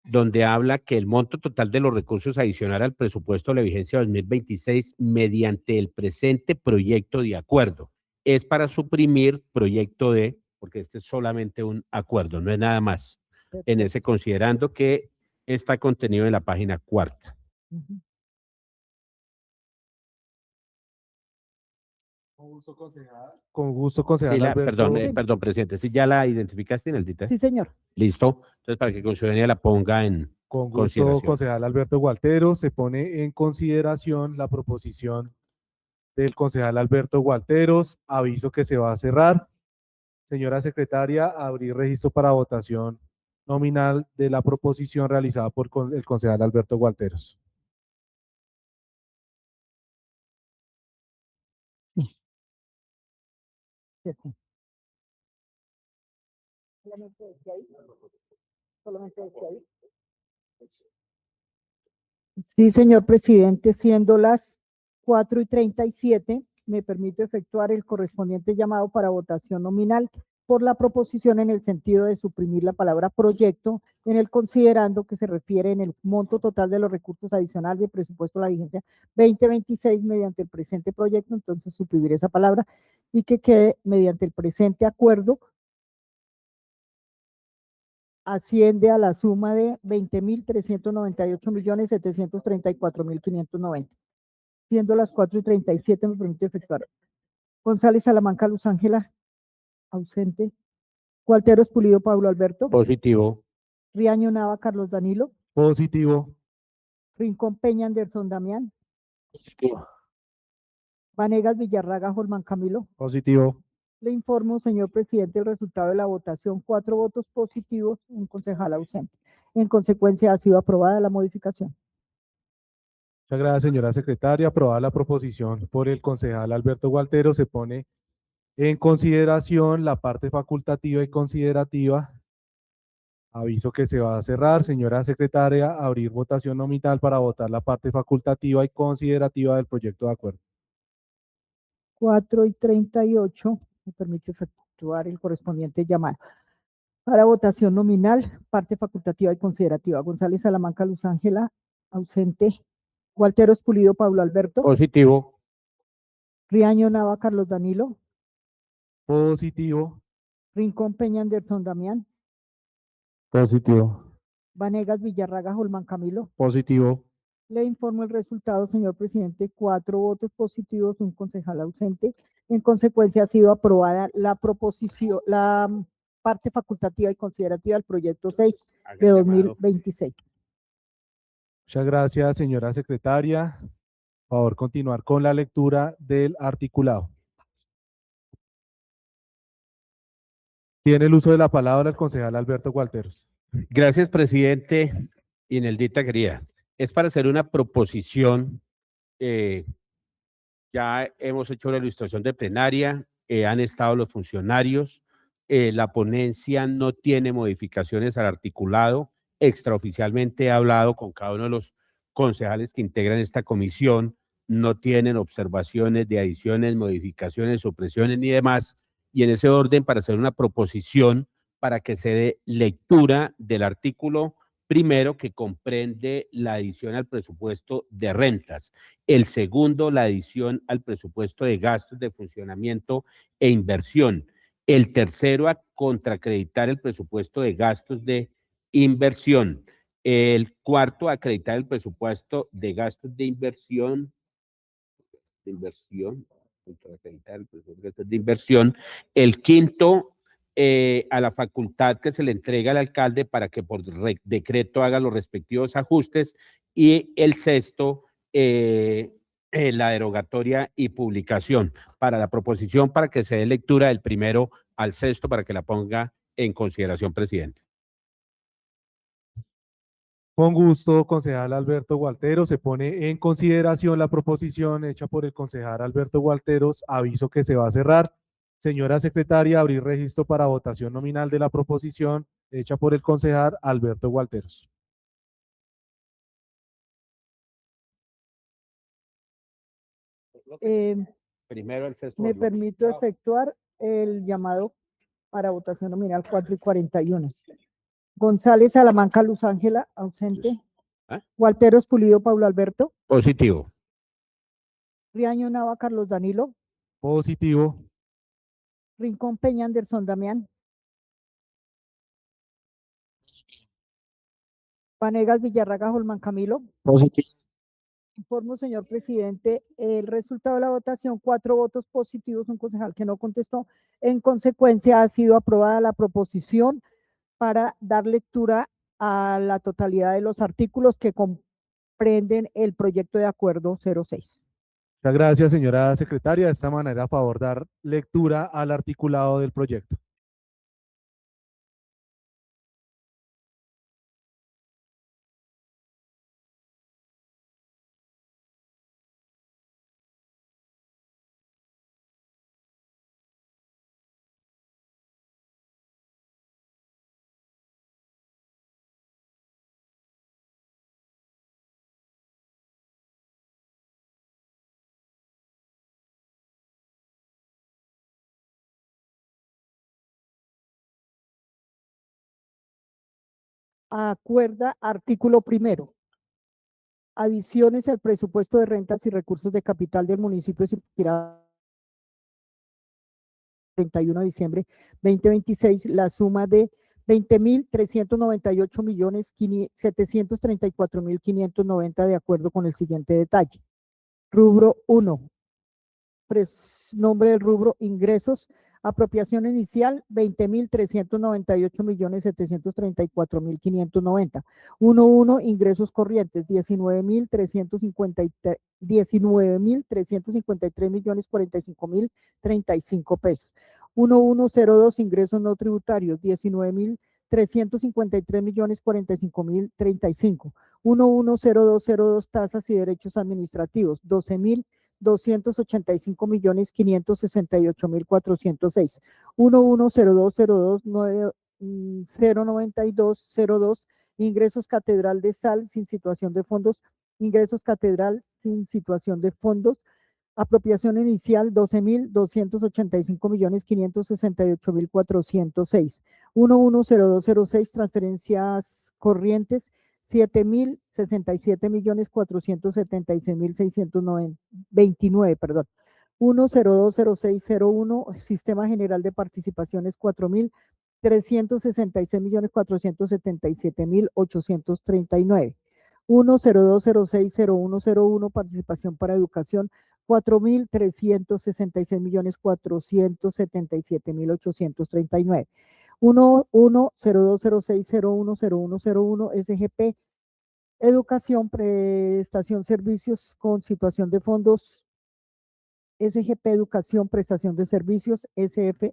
donde habla que el monto total de los recursos adicional al presupuesto de la vigencia 2026 mediante el presente proyecto de acuerdo. Es para suprimir proyecto de, porque este es solamente un acuerdo, no es nada más. En ese considerando que está contenido en la página 4. Con gusto, concejal. Con gusto, concejal Sí, Alberto. perdón, presidente. ¿Sí ya la identificaste, Neldita? Sí, señor. Listo. Entonces, para que Consideración la ponga en Con gusto, consideración. concejal Alberto Gualtero. Se pone en consideración la proposición del concejal Alberto Gualteros. Aviso que se va a cerrar. Señora secretaria, abrir registro para votación nominal de la proposición realizada por el concejal Alberto Gualteros. Sí, señor presidente, siendo las 4:37, me permito efectuar el correspondiente llamado para votación nominal por la proposición en el sentido de suprimir la palabra proyecto en el considerando que se refiere en el monto total de los recursos adicionales de presupuesto de la vigencia 2026 mediante el presente proyecto, entonces suprimir esa palabra y que quede mediante el presente acuerdo asciende a la suma de 20.398.734.590. Siendo las 4:37, me permite efectuar. González Salamanca Luz Ángela, ausente. Gualteros Pulido Pablo Alberto. Positivo. Riaño Nava Carlos Danilo. Positivo. Rincón Peña Anderson Damián. Positivo. Vanegas Villarraga Holman Camilo. Positivo. Le informo, señor presidente, el resultado de la votación. 4 votos positivos, un concejal ausente. En consecuencia, ha sido aprobada la modificación. Muchas gracias, señora secretaria. Aprobada la proposición por el concejal Alberto Gualtero. Se pone en consideración la parte facultativa y considerativa. Aviso que se va a cerrar. Señora secretaria, abrir votación nominal para votar la parte facultativa y considerativa del proyecto de acuerdo. 4:38, me permite efectuar el correspondiente llamado. Para votación nominal, parte facultativa y considerativa. González Salamanca Luz Ángela, ausente. Gualteros Pulido Pablo Alberto. Positivo. Riaño Nava Carlos Danilo. Positivo. Rincón Peña Anderson Damián. Positivo. Vanegas Villarraga Holman Camilo. Positivo. Le informo el resultado, señor presidente. 4 votos positivos, un concejal ausente. En consecuencia, ha sido aprobada la proposición, la parte facultativa y considerativa del proyecto 6 de 2026. Muchas gracias, señora secretaria. Por favor, continuar con la lectura del articulado. Tiene el uso de la palabra el concejal Alberto Gualteros. Gracias, presidente. Ineldita querida. Es para hacer una proposición. Ya hemos hecho la ilustración de plenaria, han estado los funcionarios. La ponencia no tiene modificaciones al articulado. Extraoficialmente he hablado con cada uno de los concejales que integran esta comisión. No tienen observaciones de adiciones, modificaciones, supresiones ni demás. Y en ese orden, para hacer una proposición para que se dé lectura del artículo primero, que comprende la adición al presupuesto de rentas. El segundo, la adición al presupuesto de gastos de funcionamiento e inversión. El tercero, a contracreditar el presupuesto de gastos de inversión. El cuarto, a acreditar el presupuesto de gastos de inversión, contracreditar el presupuesto de gastos de inversión. El quinto, a la facultad que se le entrega al alcalde para que por decreto haga los respectivos ajustes. Y el sexto, la derogatoria y publicación para la proposición, para que se dé lectura del primero al sexto, para que la ponga en consideración, presidente. Con gusto, concejal Alberto Gualteros. Se pone en consideración la proposición hecha por el concejal Alberto Gualteros. Aviso que se va a cerrar. Señora secretaria, abrir registro para votación nominal de la proposición hecha por el concejal Alberto Gualteros. Primero el sexto. Me permito efectuar el llamado para votación nominal 4:41. González Salamanca Luz Ángela, ausente. Gualteros Pulido Pablo Alberto. Positivo. Riaño Nava Carlos Danilo. Positivo. Rincón Peña Anderson Damián. Vanegas Villarraga Holman Camilo. Positivo. Informo, señor presidente, el resultado de la votación, 4 votos positivos, un concejal que no contestó. En consecuencia, ha sido aprobada la proposición para dar lectura a la totalidad de los artículos que comprenden el proyecto de acuerdo 06. Muchas gracias, señora secretaria. De esta manera, a favor, dar lectura al articulado del proyecto. Acuerda artículo primero. Adiciones al presupuesto de rentas y recursos de capital del municipio de Zipaquirá 31 de diciembre 2026, la suma de 20.398.734.590 de acuerdo con el siguiente detalle. Rubro 1. Nombre del rubro ingresos. Apropiación inicial 20.398.734.590. 1.1 ingresos corrientes 19.353.045.035 pesos. 1.102 ingresos no tributarios 19.353.045.035. 1.10202 tasas y derechos administrativos 12.285.568.406. 110202-09202 ingresos catedral de sal sin situación de fondos, ingresos catedral sin situación de fondos, apropiación inicial 12.285.568.406. 110206 transferencias corrientes 7.067.476.629, perdón. 1020601 Sistema General de Participaciones 4.366.477.839. 102060101 Participación para Educación 4.376.477.839. 1102060100101 SGP Educación, Prestación, Servicios con situación de fondos. SGP Educación, Prestación de Servicios, SCF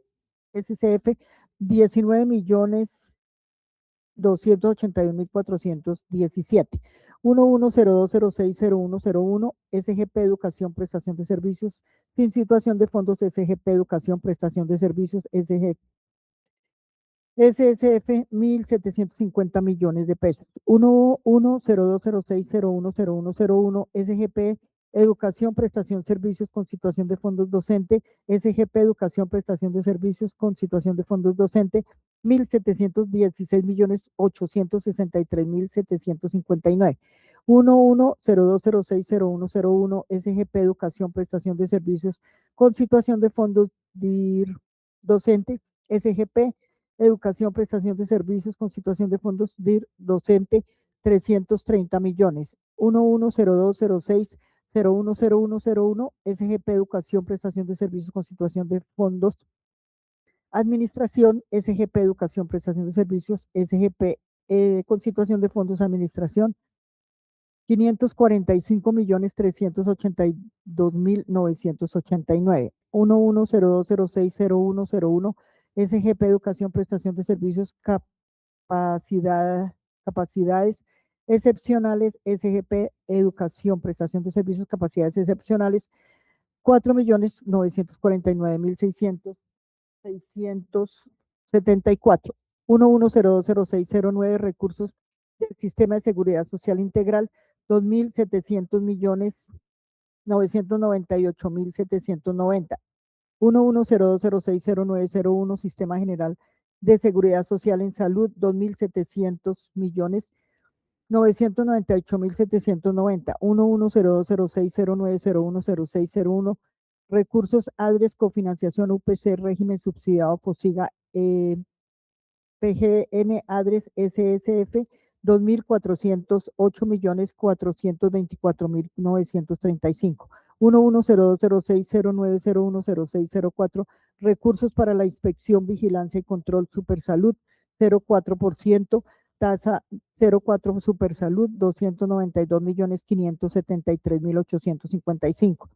19.281.417. 1102060101 SGP Educación, Prestación de Servicios sin situación de fondos. SGP Educación, Prestación de Servicios, SSF 1.750 millones de pesos. 110206010101 SGP Educación, Prestación de Servicios con situación de fondos docente. SGP Educación, Prestación de Servicios con situación de fondos docente 1.716.863.759. 1102060101 SGP Educación, Prestación de Servicios con situación de fondos DIR docente. SGP Educación, Prestación de Servicios con situación de fondos DIR docente 330 millones. 110206010101 SGP Educación, Prestación de Servicios con situación de fondos Administración. SGP Educación, Prestación de Servicios, SGP con situación de fondos Administración 545.382.989. 1102060101 SGP Educación, Prestación de Servicios, capacidades excepcionales. SGP Educación, Prestación de Servicios, capacidades excepcionales 4.949.674. 11020609 Recursos del Sistema de Seguridad Social Integral 2.700.998.790. 1102060901 Sistema General de Seguridad Social en Salud 2.700.998.790. 11020609010601 Recursos ADRES Cofinanciación UPC Régimen Subsidiado FOSIGA PGN ADRES SSF 2.408.424.935. 11020609010604 Recursos para la Inspección, Vigilancia y Control Supersalud 0,4%, tasa 0,4 Supersalud 292.573.855.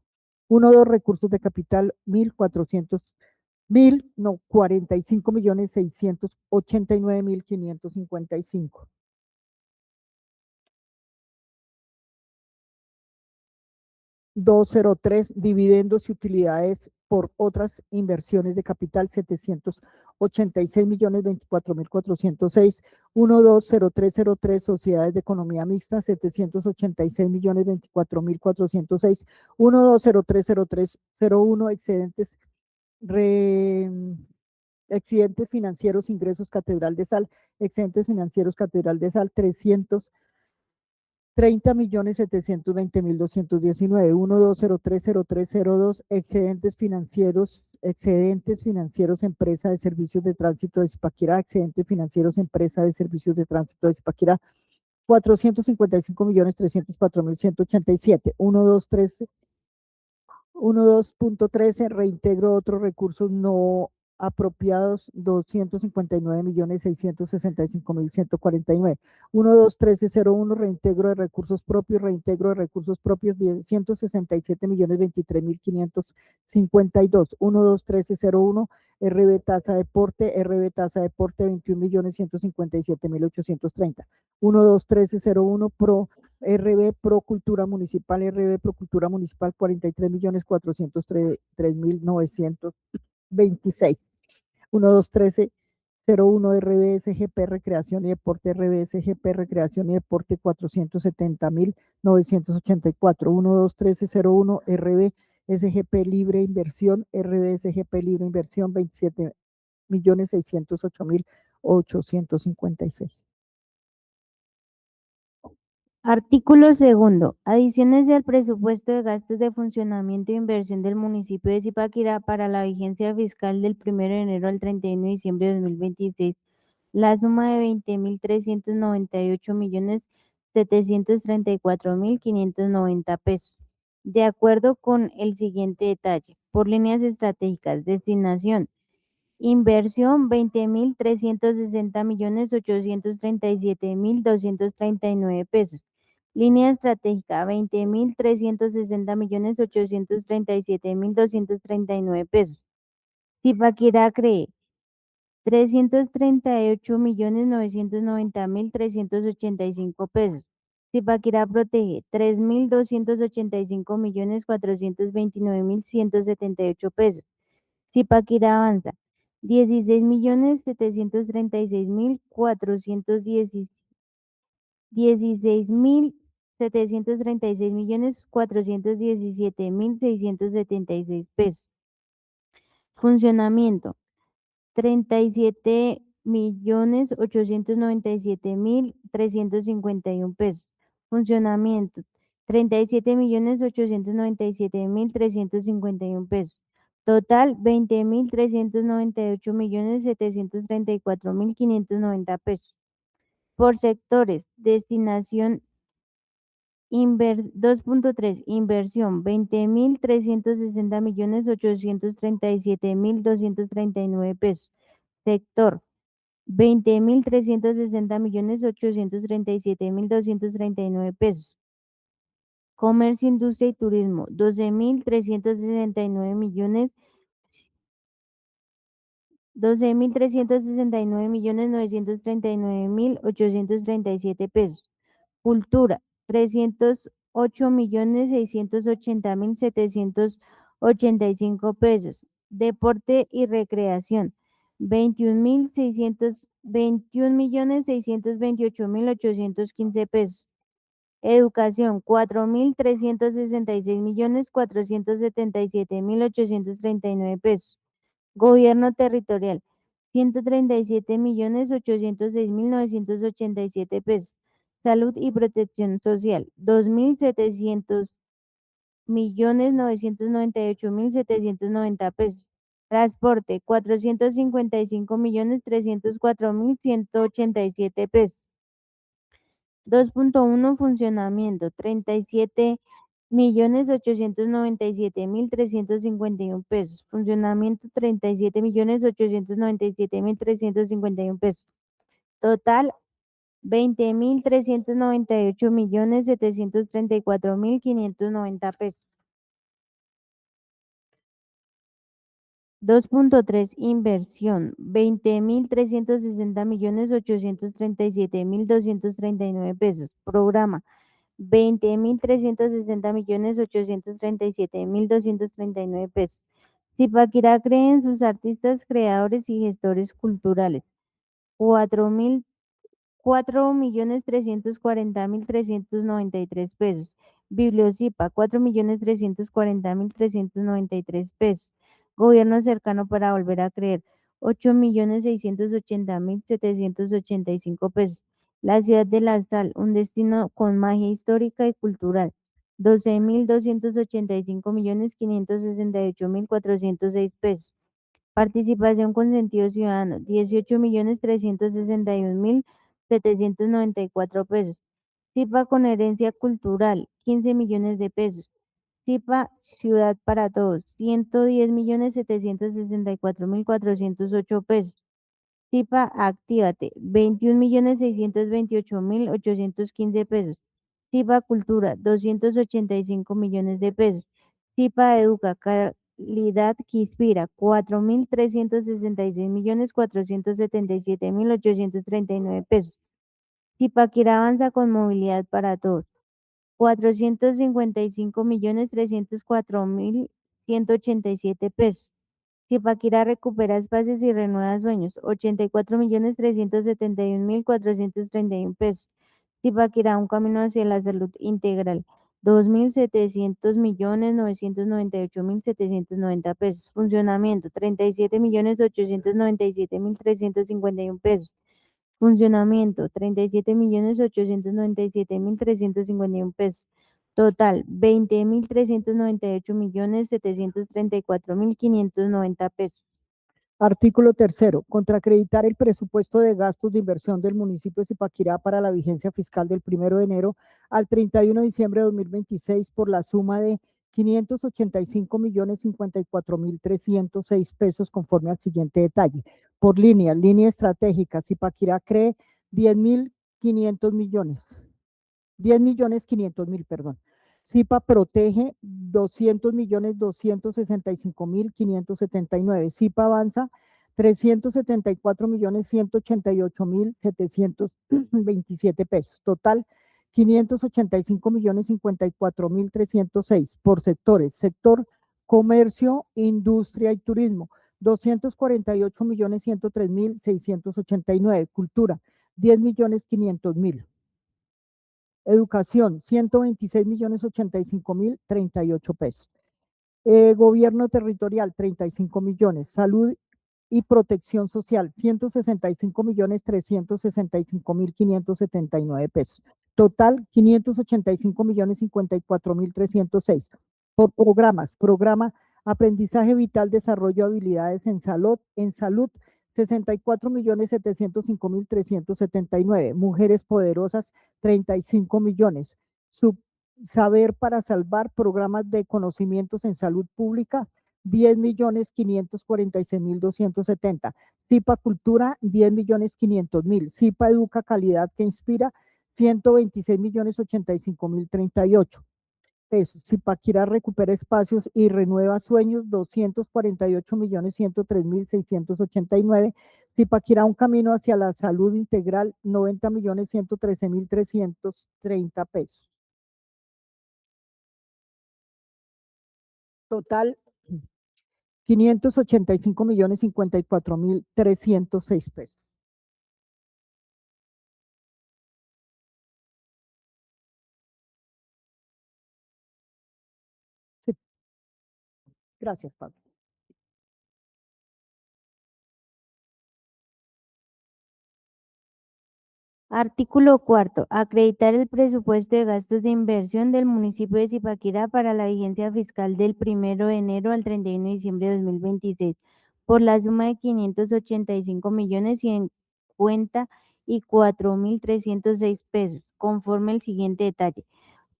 1.2 Recursos de Capital 45.689.555. 203 Dividendos y utilidades por otras inversiones de capital 786.024.406. 120303 Sociedades de Economía Mixta 786.024.406. 12030301 Excedentes excedentes financieros, ingresos Catedral de Sal, excedentes financieros Catedral de Sal, 330.720.219, 12030302, excedentes financieros, empresa de servicios de tránsito de Zipaquirá, excedentes financieros, empresa de servicios de tránsito de Zipaquirá, 455.304.187, 12.13, reintegro otros recursos no apropiados, 259.665.149. 12.13.01, reintegro de recursos propios, 167.023.552. 12.13.01, RB tasa deporte, 21.157.830. 12.13.01, Pro Cultura Municipal, 43.403.926. 12.13.01, RBSGP Recreación y Deporte, RBSGP Recreación y Deporte, 470.984. 12.13.01, RBSGP Libre Inversión, RBSGP Libre Inversión, 27.608.856. Artículo segundo. Adiciones al presupuesto de gastos de funcionamiento e inversión del municipio de Zipaquirá para la vigencia fiscal del 1 de enero al 31 de diciembre de 2026. La suma de 20.398.734.590 pesos. De acuerdo con el siguiente detalle. Por líneas estratégicas, destinación. Inversión 20.360.837.239 pesos. Línea estratégica 20.360.837.239 pesos. Zipaquirá cree 338.990.385 pesos. Zipaquirá protege 3.285.429.178 pesos. Zipaquirá avanza 16.736.417.676 pesos. Funcionamiento 37.897.351 pesos. Funcionamiento 37.897.351 pesos. Total 20.398.734.590 pesos. Por sectores, destinación 2.3, inversión 20.360.837.239 pesos. Sector 20.360.837.239 pesos. Comercio, industria y turismo 12.369.939.837 pesos. Cultura 308.680.785 pesos. Deporte y recreación 21.628.815 pesos. Educación 4.366.477.839 pesos. Gobierno territorial 137.806.987 pesos. Salud y protección social 2.700.998.790 pesos. Transporte 455.304.187 pesos. 2.1 Funcionamiento 37.897.351 pesos. Funcionamiento 37.897.351 pesos. Total 20.398.734.590 pesos. 2.3 Inversión 20.360.837.239 pesos. Programa 20.360.837.239 pesos. Zipaquirá cree en sus artistas, creadores y gestores culturales. 4.340.393 pesos. Bibliocipa 4.340.393 pesos. Gobierno cercano para volver a creer 8.680.785 pesos. La ciudad de La Sal, un destino con magia histórica y cultural, 12.285.568.406 pesos. Participación con sentido ciudadano, 18.361.794 pesos. CIPA con herencia cultural, 15 millones de pesos. CIPA Ciudad para Todos, 110.764.408 pesos. CIPA Actívate, 21.628.815 pesos. CIPA Cultura, 285 millones de pesos. CIPA Educa, Calidad que Inspira, 4.366.477.839 pesos. Zipaquirá avanza con movilidad para todos, 455.304.187 pesos. Zipaquirá recupera espacios y renueva sueños, 84.371.431 pesos. Zipaquirá un camino hacia la salud integral, 2.700.998.790 pesos. Funcionamiento, 37.897.351 pesos. Funcionamiento, 37.897.351 pesos. Total, 20.398.734.590 pesos. Artículo tercero, contracreditar el presupuesto de gastos de inversión del municipio de Zipaquirá para la vigencia fiscal del 1 de enero al 31 de diciembre de 2026 por la suma de 585.054.306 pesos conforme al siguiente detalle. Por línea estratégica, Zipaquirá cree 10.500 millones. 10.500.000, perdón. CIPA protege 200.265.579. CIPA avanza 374.188.727 pesos. Total 585.054.306 por sectores. Sector comercio, industria y turismo, 248.103.689. Cultura, 10.500.000. Educación, 126.085.038 pesos. Gobierno territorial, 35 millones. Salud y protección social, 165.365.579 pesos. Total, 585.054.306. Por programas, programa Aprendizaje Vital, Desarrollo de Habilidades en salud, 64.705.379. Mujeres Poderosas, 35 millones. Saber para Salvar, programas de conocimientos en salud pública, 10.546.270. CIPA Cultura, 10.500.000. CIPA Educa Calidad que Inspira, 126.085.038 pesos. Zipaquirá recupera espacios y renueva sueños, 248.103.689. Zipaquirá un camino hacia la salud integral, 90.113.330 pesos. Total, 585.054.306 pesos. Sí. Gracias, Pablo. Artículo cuarto. Acreditar el presupuesto de gastos de inversión del municipio de Zipaquirá para la vigencia fiscal del 1 de enero al 31 de diciembre de 2026 por la suma de 585.054.306 pesos, conforme el siguiente detalle.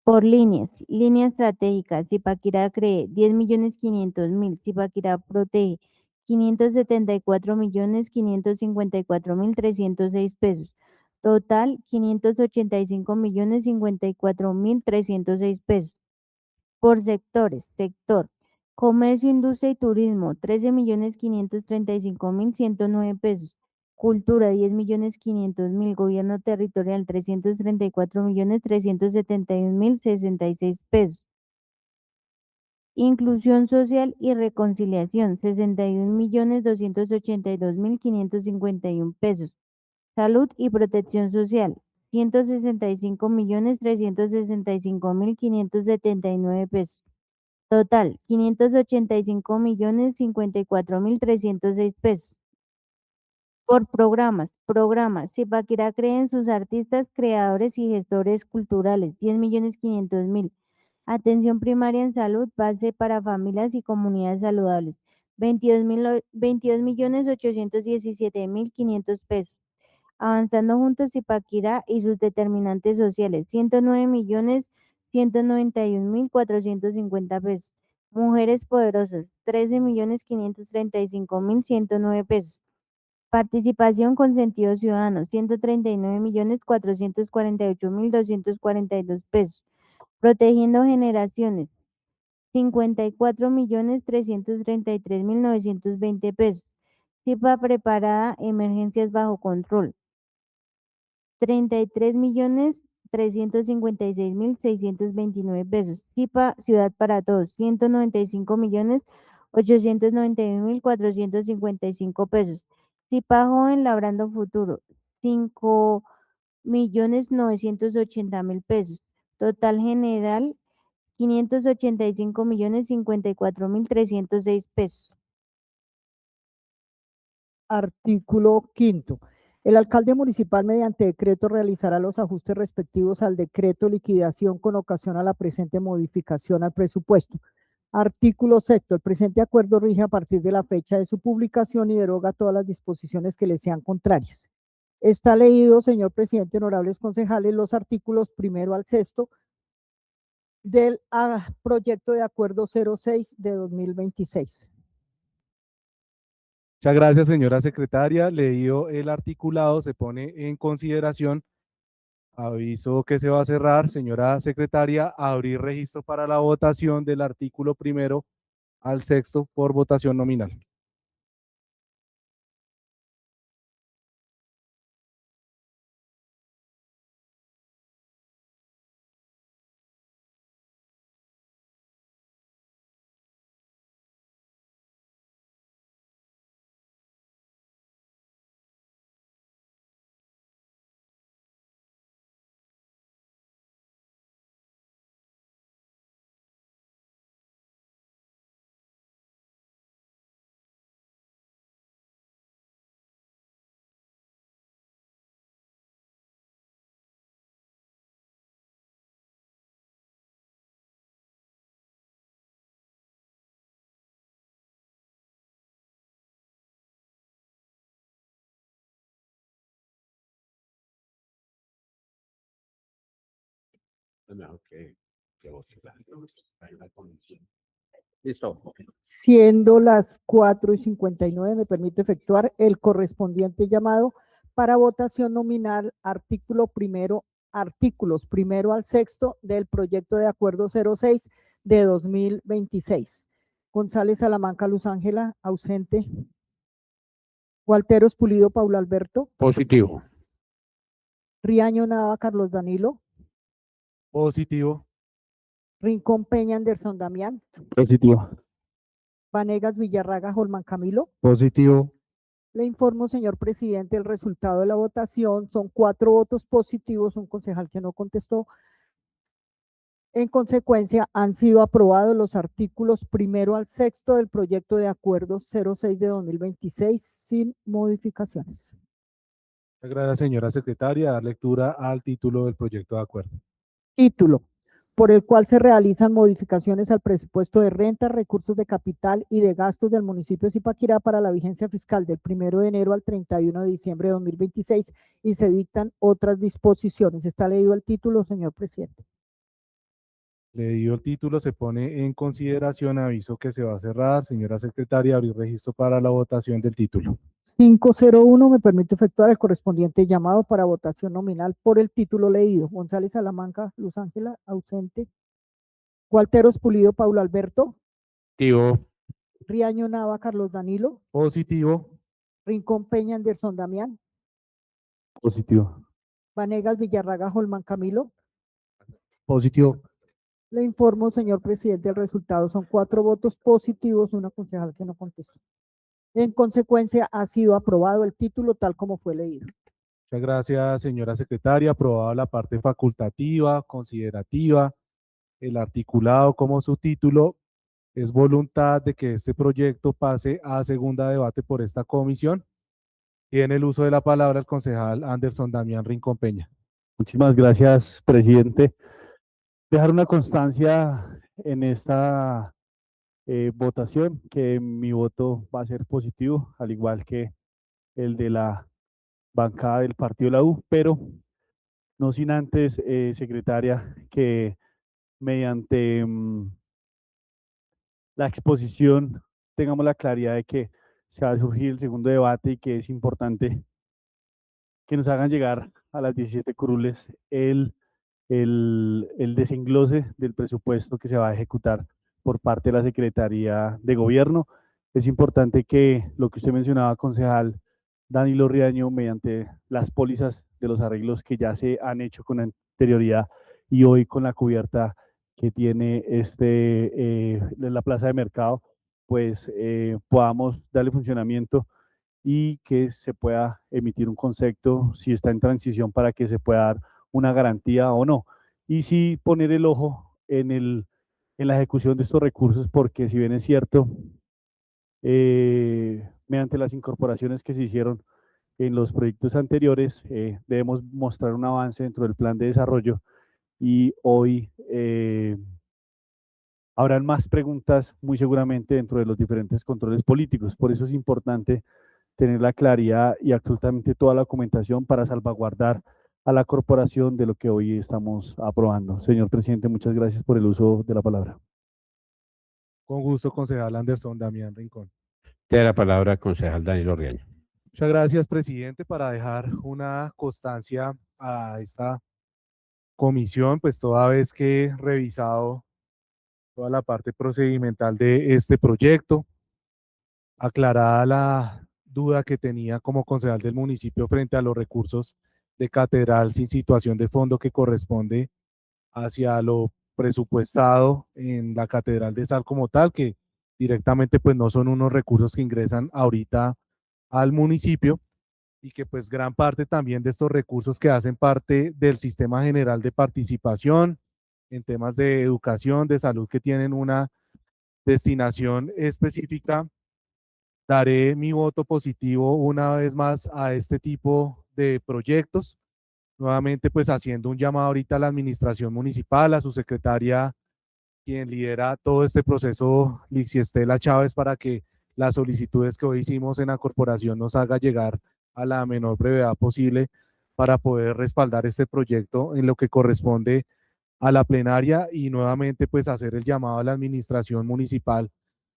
Por líneas, línea estratégica, Zipaquirá cree 10.500.000, Zipaquirá protege 574.554.306 pesos. Total, 585.054.306 pesos. Por sectores, sector, comercio, industria y turismo, 13.535.109 pesos. Cultura, 10.500.000. Gobierno territorial, 334.371.066 pesos. Inclusión social y reconciliación, 61.282.551 pesos. Salud y protección social, 165.365.579 pesos. Total, 585.054.306 pesos. Por programas. Programas. Zipaquirá cree en sus artistas, creadores y gestores culturales. 10.500.000. Atención primaria en salud, base para familias y comunidades saludables. 22.817.500 pesos. Avanzando juntos Zipaquirá y sus determinantes sociales. 109.191.450 pesos. Mujeres poderosas. 13.535.109 pesos. Participación con sentido ciudadano, 139.448.242 pesos. Protegiendo generaciones, 54.333.920 pesos. CIPA preparada, emergencias bajo control, 33.356.629 pesos. CIPA Ciudad para Todos, 195.891.455 pesos. CIPA Joven Labrando Futuro, 5.980.000 pesos. Total general, 585.054.306 pesos. Artículo 5º. El alcalde municipal mediante decreto realizará los ajustes respectivos al decreto de liquidación con ocasión a la presente modificación al presupuesto. Artículo 6º. El presente acuerdo rige a partir de la fecha de su publicación y deroga todas las disposiciones que le sean contrarias. Está leído, señor presidente, honorables concejales, los artículos 1º al 6º del proyecto de acuerdo 06 de 2026. Muchas gracias, señora secretaria. Leído el articulado, se pone en consideración. Aviso que se va a cerrar, señora secretaria, abrir registro para la votación del artículo 1º al 6º por votación nominal. Listo. Siendo las 4:59, me permite efectuar el correspondiente llamado para votación nominal, artículos primero al 6º del proyecto de acuerdo 06 de 2026. González Salamanca, Luz Ángela, ausente. Gualteros Pulido, Paulo Alberto. Positivo. Riaño Nava, Carlos Danilo. Positivo. Rincón Peña, Anderson Damián. Positivo. Vanegas Villarraga, Holman Camilo. Positivo. Le informo, señor presidente, el resultado de la votación. Son 4 votos positivos, un concejal que no contestó. En consecuencia, han sido aprobados los artículos 1º al 6º del proyecto de acuerdo 06 de 2026 sin modificaciones. Muchas gracias, señora secretaria. Dar lectura al título del proyecto de acuerdo. Título: por el cual se realizan modificaciones al presupuesto de renta, recursos de capital y de gastos del municipio de Zipaquirá para la vigencia fiscal del 1 de enero al 31 de diciembre de 2026 y se dictan otras disposiciones. Está leído el título, señor presidente. Leído el título, se pone en consideración. Aviso que se va a cerrar. Señora secretaria, abrir registro para la votación del título. 501, me permite efectuar el correspondiente llamado para votación nominal por el título leído. González Salamanca, Luz Ángela, ausente. Gualteros Pulido, Paulo Alberto. Positivo. Riaño Nava, Carlos Danilo. Positivo. Rincón Peña, Anderson Damián. Positivo. Vanegas Villarraga, Holman Camilo. Positivo. Le informo, señor presidente, el resultado. Son 4 votos positivos, una concejal que no contestó. En consecuencia, ha sido aprobado el título tal como fue leído. Muchas gracias, señora secretaria. Aprobada la parte facultativa, considerativa, el articulado como su título. Es voluntad de que este proyecto pase a segunda debate por esta comisión. Tiene el uso de la palabra el concejal Anderson Damián Rincón Peña. Muchísimas gracias, presidente. Dejar una constancia en esta votación, que mi voto va a ser positivo, al igual que el de la bancada del partido de la U, pero no sin antes, secretaria, que mediante la exposición tengamos la claridad de que se va a surgir el segundo debate y que es importante que nos hagan llegar a las 17 curules el desenglose del presupuesto que se va a ejecutar por parte de la Secretaría de Gobierno. Es importante que lo que usted mencionaba, concejal Danilo Riaño, mediante las pólizas de los arreglos que ya se han hecho con anterioridad y hoy con la cubierta que tiene la plaza de mercado, pues podamos darle funcionamiento y que se pueda emitir un concepto si está en transición para que se pueda dar una garantía o no. Y sí poner el ojo en la ejecución de estos recursos, porque si bien es cierto, mediante las incorporaciones que se hicieron en los proyectos anteriores, debemos mostrar un avance dentro del plan de desarrollo y hoy habrán más preguntas muy seguramente dentro de los diferentes controles políticos. Por eso es importante tener la claridad y absolutamente toda la documentación para salvaguardar a la corporación de lo que hoy estamos aprobando. Señor presidente, muchas gracias por el uso de la palabra. Con gusto, concejal Anderson Damián Rincón. Tiene la palabra el concejal Danilo Riaño. Muchas gracias, presidente, para dejar una constancia a esta comisión, pues toda vez que he revisado toda la parte procedimental de este proyecto, aclarada la duda que tenía como concejal del municipio frente a los recursos de catedral sin situación de fondo que corresponde hacia lo presupuestado en la catedral de Sal como tal, que directamente pues no son unos recursos que ingresan ahorita al municipio y que pues gran parte también de estos recursos que hacen parte del sistema general de participación en temas de educación, de salud, que tienen una destinación específica. Daré mi voto positivo una vez más a este tipo de proyectos. Nuevamente, pues haciendo un llamado ahorita a la administración municipal, a su secretaria, quien lidera todo este proceso, Lixiestela Chávez, para que las solicitudes que hoy hicimos en la corporación nos haga llegar a la menor brevedad posible para poder respaldar este proyecto en lo que corresponde a la plenaria y nuevamente pues hacer el llamado a la administración municipal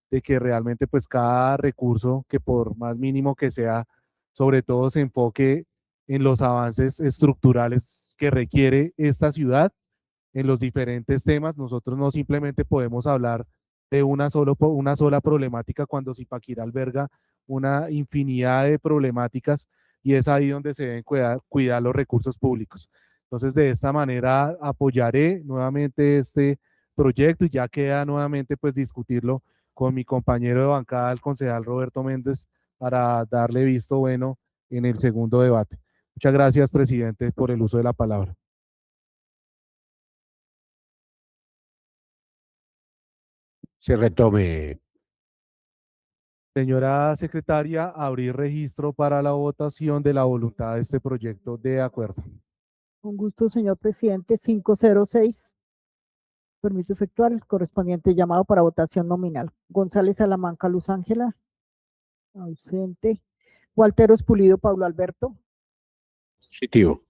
de que realmente pues cada recurso, que por más mínimo que sea, sobre todo se enfoque en los avances estructurales que requiere esta ciudad en los diferentes temas. Nosotros no simplemente podemos hablar de una sola problemática cuando Zipaquirá alberga una infinidad de problemáticas y es ahí donde se deben cuidar los recursos públicos. Entonces, de esta manera apoyaré nuevamente este proyecto y ya queda nuevamente pues discutirlo con mi compañero de bancada, el concejal Roberto Méndez, para darle visto bueno en el segundo debate. Muchas gracias, presidente, por el uso de la palabra. Se retome. Señora secretaria, abrir registro para la votación de la voluntad de este proyecto de acuerdo. Con gusto, señor presidente. 506. Permito efectuar el correspondiente llamado para votación nominal. González Salamanca, Luz Ángela. Ausente. Gualteros Pulido, Pablo Alberto. Positivo.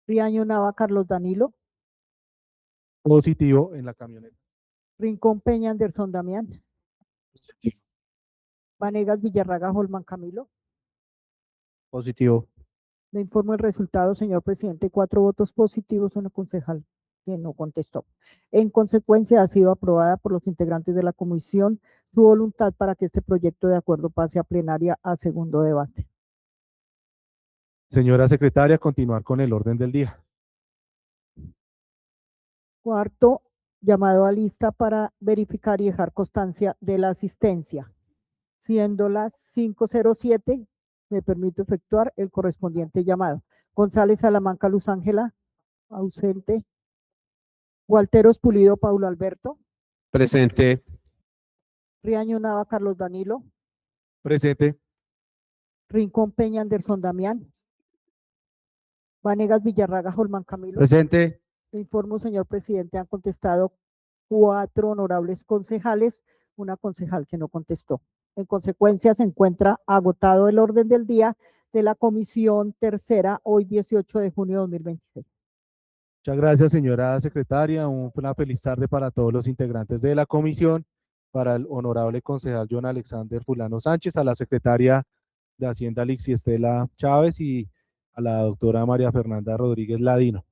Riaño Nava, Carlos Danilo. Positivo en la camioneta. Rincón Peña, Anderson Damián. Positivo. Vanegas Villarraga, Holman Camilo. Positivo. Le informo el resultado, señor presidente. 4 votos positivos, una concejal que no contestó. En consecuencia, ha sido aprobada por los integrantes de la comisión su voluntad para que este proyecto de acuerdo pase a plenaria a segundo debate. Señora secretaria, continuar con el orden del día. Cuarto, llamado a lista para verificar y dejar constancia de la asistencia. Siendo las 5:07, me permito efectuar el correspondiente llamado. González Salamanca, Luz Ángela. Ausente. Gualteros Pulido, Paulo Alberto. Presente. Riaño Nava, Carlos Danilo. Presente. Rincón Peña, Anderson Damián. Vanegas Villarraga, Holman Camilo. Presente. Le informo, señor presidente, han contestado 4 honorables concejales, una concejal que no contestó. En consecuencia, se encuentra agotado el orden del día de la comisión tercera, hoy 18 de junio de 2026. Muchas gracias, señora secretaria. Una feliz tarde para todos los integrantes de la comisión, para el honorable concejal John Alexander Fulano Sánchez, a la secretaria de Hacienda Lixi Estela Chávez y a la doctora María Fernanda Rodríguez Ladino.